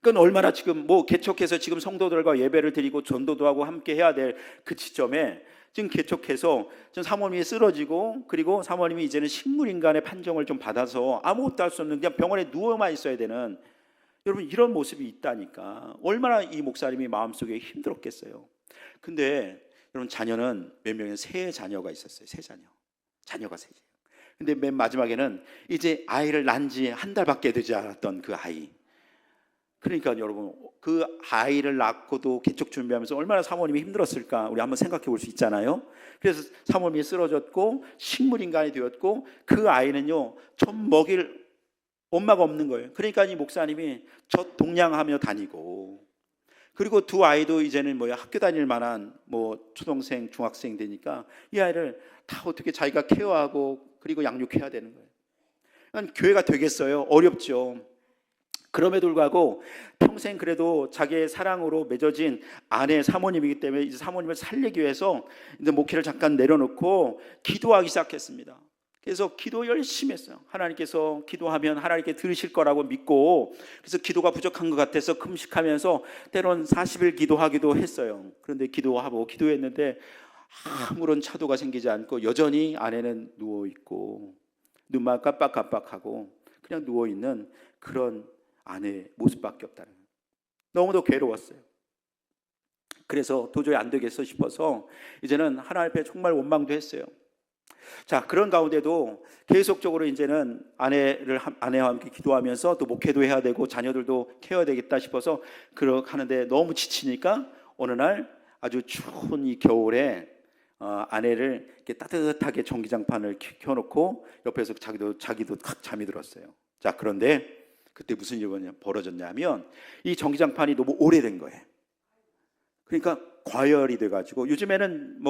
[SPEAKER 1] 그건 얼마나 지금 개척해서 지금 성도들과 예배를 드리고 전도도 하고 함께 해야 될 그 시점에 지금 개척해서 지금 사모님이 쓰러지고, 그리고 사모님이 이제는 식물인간의 판정을 좀 받아서 아무것도 할 수 없는, 그냥 병원에 누워만 있어야 되는, 여러분 이런 모습이 있다니까 얼마나 이 목사님이 마음속에 힘들었겠어요. 근데 여러분, 자녀는 몇 명이, 세 자녀가 있었어요. 세 자녀가 세 자녀. 근데 맨 마지막에는 이제 아이를 낳은 지 한 달밖에 되지 않았던 그 아이. 그러니까 여러분, 그 아이를 낳고도 개척 준비하면서 얼마나 사모님이 힘들었을까 우리 한번 생각해 볼 수 있잖아요. 그래서 사모님이 쓰러졌고 식물인간이 되었고, 그 아이는요 젖 먹일 엄마가 없는 거예요. 그러니까 이 목사님이 젖 동냥하며 다니고, 그리고 두 아이도 이제는 학교 다닐 만한 초등생, 중학생 되니까 이 아이를 다 어떻게 자기가 케어하고 그리고 양육해야 되는 거예요. 그러니까 교회가 되겠어요? 어렵죠. 그럼에도 불구하고 평생 그래도 자기의 사랑으로 맺어진 아내 사모님이기 때문에 이제 사모님을 살리기 위해서 이제 목회를 잠깐 내려놓고 기도하기 시작했습니다. 그래서 기도 열심히 했어요. 하나님께서 기도하면 하나님께 들으실 거라고 믿고, 그래서 기도가 부족한 것 같아서 금식하면서 때론 40일 기도하기도 했어요. 그런데 기도했는데 아무런 차도가 생기지 않고 여전히 아내는 누워있고 눈만 깜빡깜빡하고 그냥 누워있는 그런 아내의 모습밖에 없다는 거예요. 너무도 괴로웠어요. 그래서 도저히 안 되겠어 싶어서 이제는 하나님 앞에 정말 원망도 했어요. 자, 그런 가운데도 계속적으로 이제는 아내와 함께 기도하면서 또 목회도 해야 되고 자녀들도 케어해야 되겠다 싶어서 그렇게 하는데 너무 지치니까 어느 날 아주 추운 이 겨울에 아내를 이렇게 따뜻하게 전기장판을 켜놓고 옆에서 자기도 칵 잠이 들었어요. 자, 그런데 그때 무슨 일이 벌어졌냐면 이 전기장판이 너무 오래된 거예요. 그러니까 과열이 돼가지고, 요즘에는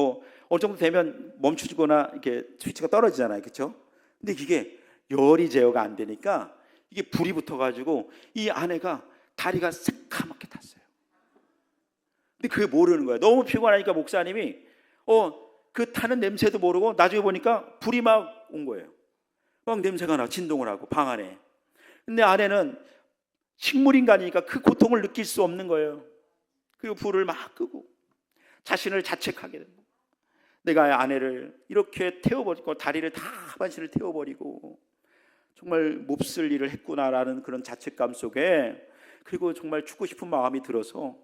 [SPEAKER 1] 어느 정도 되면 멈추거나 이렇게 스위치가 떨어지잖아요, 그렇죠? 근데 이게 열이 제어가 안 되니까 이게 불이 붙어가지고 이 아내가 다리가 새카맣게 탔어요. 근데 그게 모르는 거예요. 너무 피곤하니까 목사님이 그 타는 냄새도 모르고 나중에 보니까 불이 막 온 거예요. 막 냄새가 나, 진동을 하고 방 안에. 근데 아내는 식물인간이니까 그 고통을 느낄 수 없는 거예요. 그리고 불을 막 끄고 자신을 자책하게 됩니다. 내가 아내를 이렇게 태워버리고 다리를 다 하반신을 태워버리고 정말 몹쓸 일을 했구나라는 그런 자책감 속에, 그리고 정말 죽고 싶은 마음이 들어서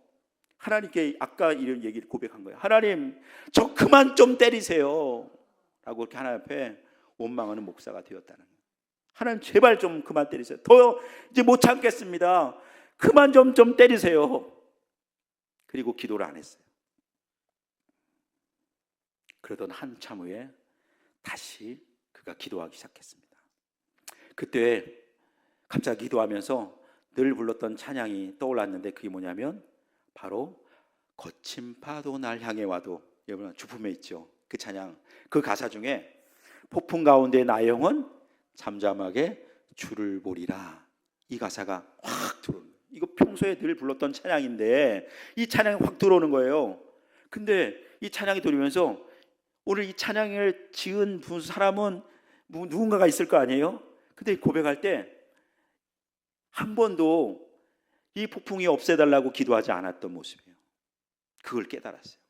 [SPEAKER 1] 하나님께 아까 이런 얘기를 고백한 거예요. 하나님, 저 그만 좀 때리세요 라고 그렇게 하나님 앞에 원망하는 목사가 되었다는 거예요. 하나님, 제발 좀 그만 때리세요. 더 이제 못 참겠습니다. 그만 좀 때리세요. 그리고 기도를 안 했어요. 그러던 한참 후에 다시 그가 기도하기 시작했습니다. 그때 갑자기 기도하면서 늘 불렀던 찬양이 떠올랐는데 그게 뭐냐면 바로 거친 파도 날 향해 와도, 여러분 주품에 있죠. 그 찬양, 그 가사 중에 폭풍 가운데 나의 영혼 잠잠하게 주를 보리라, 이 가사가 확 들어오는 거예요. 이거 평소에 늘 불렀던 찬양인데 이 찬양이 확 들어오는 거예요. 근데 이 찬양이 들으면서 오늘 이 찬양을 지은 사람은 누군가가 있을 거 아니에요? 근데 고백할 때 한 번도 이 폭풍이 없애달라고 기도하지 않았던 모습이에요. 그걸 깨달았어요.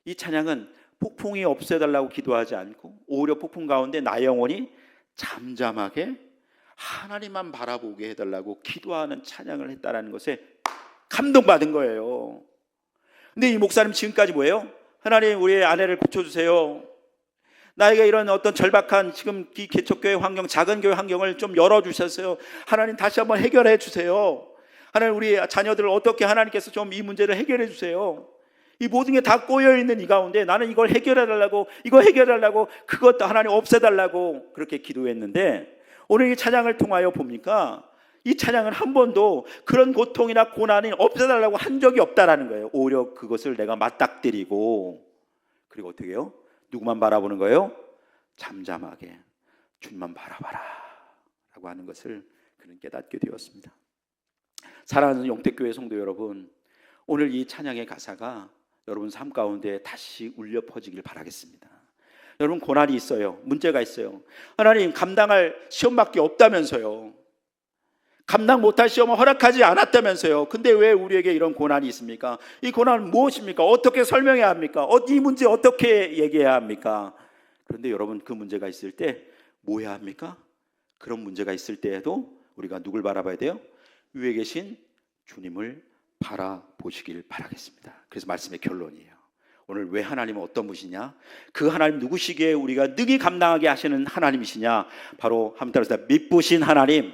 [SPEAKER 1] 이 찬양은 폭풍이 없애달라고 기도하지 않고 오히려 폭풍 가운데 나의 영혼이 잠잠하게 하나님만 바라보게 해달라고 기도하는 찬양을 했다라는 것에 감동받은 거예요. 근데 이 목사님 지금까지 뭐예요? 하나님, 우리의 아내를 고쳐주세요. 나에게 이런 어떤 절박한 지금 이 개척교회 환경, 작은 교회 환경을 좀 열어주셨어요. 하나님 다시 한번 해결해 주세요. 하나님, 우리 자녀들을 어떻게 하나님께서 좀 이 문제를 해결해 주세요. 이 모든 게 다 꼬여있는 이 가운데 나는 이걸 해결해달라고, 이거 해결하려고, 그것도 하나님 없애달라고 그렇게 기도했는데 오늘 이 찬양을 통하여 봅니까? 이 찬양은 한 번도 그런 고통이나 고난이 없애달라고 한 적이 없다라는 거예요. 오히려 그것을 내가 맞닥뜨리고, 그리고 어떻게 해요? 누구만 바라보는 거예요? 잠잠하게 주님만 바라봐라 라고 하는 것을 그는 깨닫게 되었습니다. 사랑하는 영택교회 성도 여러분, 오늘 이 찬양의 가사가 여러분 삶 가운데 다시 울려 퍼지길 바라겠습니다. 여러분, 고난이 있어요. 문제가 있어요. 하나님, 감당할 시험밖에 없다면서요. 감당 못할 시험을 허락하지 않았다면서요. 근데 왜 우리에게 이런 고난이 있습니까? 이 고난은 무엇입니까? 어떻게 설명해야 합니까? 이 문제 어떻게 얘기해야 합니까? 그런데 여러분, 그 문제가 있을 때 뭐 해야 합니까? 그런 문제가 있을 때에도 우리가 누굴 바라봐야 돼요? 위에 계신 주님을 바라보시길 바라겠습니다. 그래서 말씀의 결론이에요. 오늘 왜 하나님은 어떤 분이시냐? 그 하나님 누구시기에 우리가 능히 감당하게 하시는 하나님이시냐? 바로 한번 따라서 미쁘신 하나님.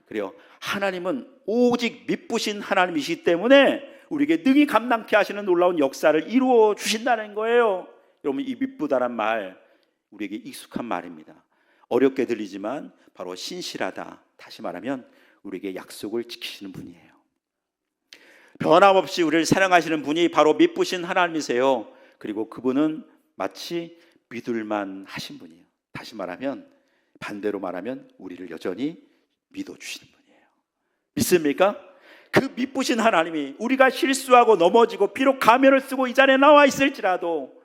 [SPEAKER 1] 그래요. 하나님은 오직 미쁘신 하나님이시기 때문에 우리에게 능히 감당케 하시는 놀라운 역사를 이루어 주신다는 거예요. 여러분, 이 미쁘다란 말 우리에게 익숙한 말입니다. 어렵게 들리지만 바로 신실하다, 다시 말하면 우리에게 약속을 지키시는 분이에요. 변함없이 우리를 사랑하시는 분이 바로 미쁘신 하나님이세요. 그리고 그분은 마치 믿을만 하신 분이에요. 다시 말하면, 반대로 말하면 우리를 여전히 믿어주시는 분이에요. 믿습니까? 그 미쁘신 하나님이 우리가 실수하고 넘어지고 비록 가면을 쓰고 이 자리에 나와 있을지라도,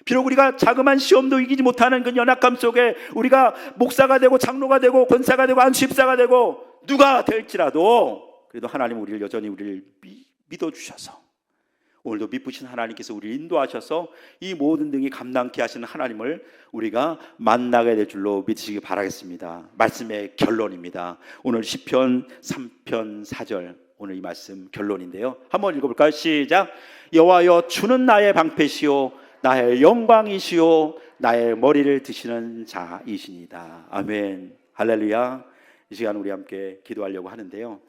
[SPEAKER 1] 비록 우리가 자그마한 시험도 이기지 못하는 그 연약함 속에 우리가 목사가 되고 장로가 되고 권사가 되고 안수집사가 되고 누가 될지라도, 그래도 하나님 우리를 여전히 우리를 믿어주셔서 오늘도 미쁘신 하나님께서 우리를 인도하셔서 이 모든 등이 감당케 하시는 하나님을 우리가 만나게 될 줄로 믿으시기 바라겠습니다. 말씀의 결론입니다. 오늘 시편 3편 4절, 오늘 이 말씀 결론인데요. 한번 읽어볼까요? 시작. 여호와여, 주는 나의 방패시오 나의 영광이시오 나의 머리를 드시는 자이시니다. 아멘. 할렐루야. 이 시간 우리 함께 기도하려고 하는데요.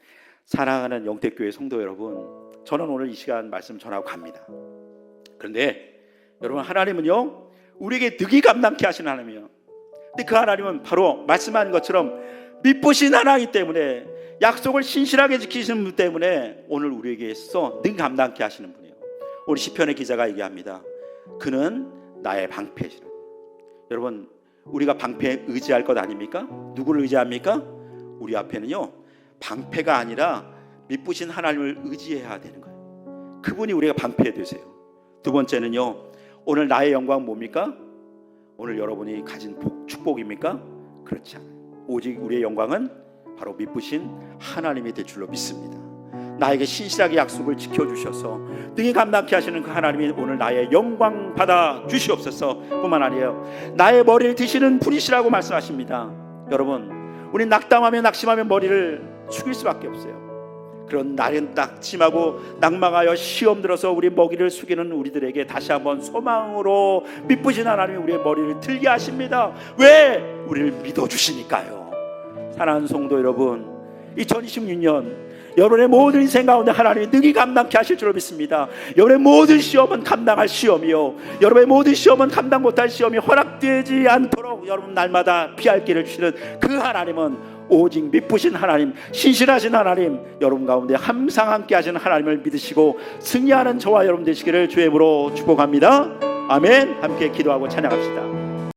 [SPEAKER 1] 사랑하는 영택교회 성도 여러분, 저는 오늘 이 시간 말씀 전하고 갑니다. 그런데 여러분, 하나님은요 우리에게 득이 감당케 하시는 하나님이에요. 근데 그 하나님은 바로 말씀한 것처럼 미쁘신 하나이기 때문에, 약속을 신실하게 지키시는 분 때문에 오늘 우리에게 있어 능 감당케 하시는 분이에요. 우리 시편의 기자가 얘기합니다. 그는 나의 방패시라. 여러분, 우리가 방패에 의지할 것 아닙니까? 누구를 의지합니까? 우리 앞에는요 방패가 아니라 미쁘신 하나님을 의지해야 되는 거예요. 그분이 우리가 방패 되세요. 두 번째는요, 오늘 나의 영광 뭡니까? 오늘 여러분이 가진 축복입니까? 그렇지 않아요. 오직 우리의 영광은 바로 미쁘신 하나님이 될 줄로 믿습니다. 나에게 신실하게 약속을 지켜주셔서 능히 감당케 하시는 그 하나님이 오늘 나의 영광 받아 주시옵소서. 뿐만 아니에요, 나의 머리를 드시는 분이시라고 말씀하십니다. 여러분, 우리 낙담하며 낙심하며 머리를 숙일 수밖에 없어요. 그런 날은 낙심하고 낙망하여 시험 들어서 우리 먹이를 숙이는 우리들에게 다시 한번 소망으로 미쁘신 하나님이 우리의 머리를 들게 하십니다. 왜? 우리를 믿어주시니까요. 사랑하는 성도 여러분, 2026년 여러분의 모든 인생 가운데 하나님이 능히 감당케 하실 줄로 믿습니다. 여러분의 모든 시험은 감당할 시험이요, 여러분의 모든 시험은 감당 못할 시험이 허락되지 않도록 여러분 날마다 피할 길을 주시는 그 하나님은 오직 미쁘신 하나님, 신실하신 하나님, 여러분 가운데 항상 함께 하시는 하나님을 믿으시고 승리하는 저와 여러분 되시기를 주의 이름으로 축복합니다. 아멘. 함께 기도하고 찬양합시다.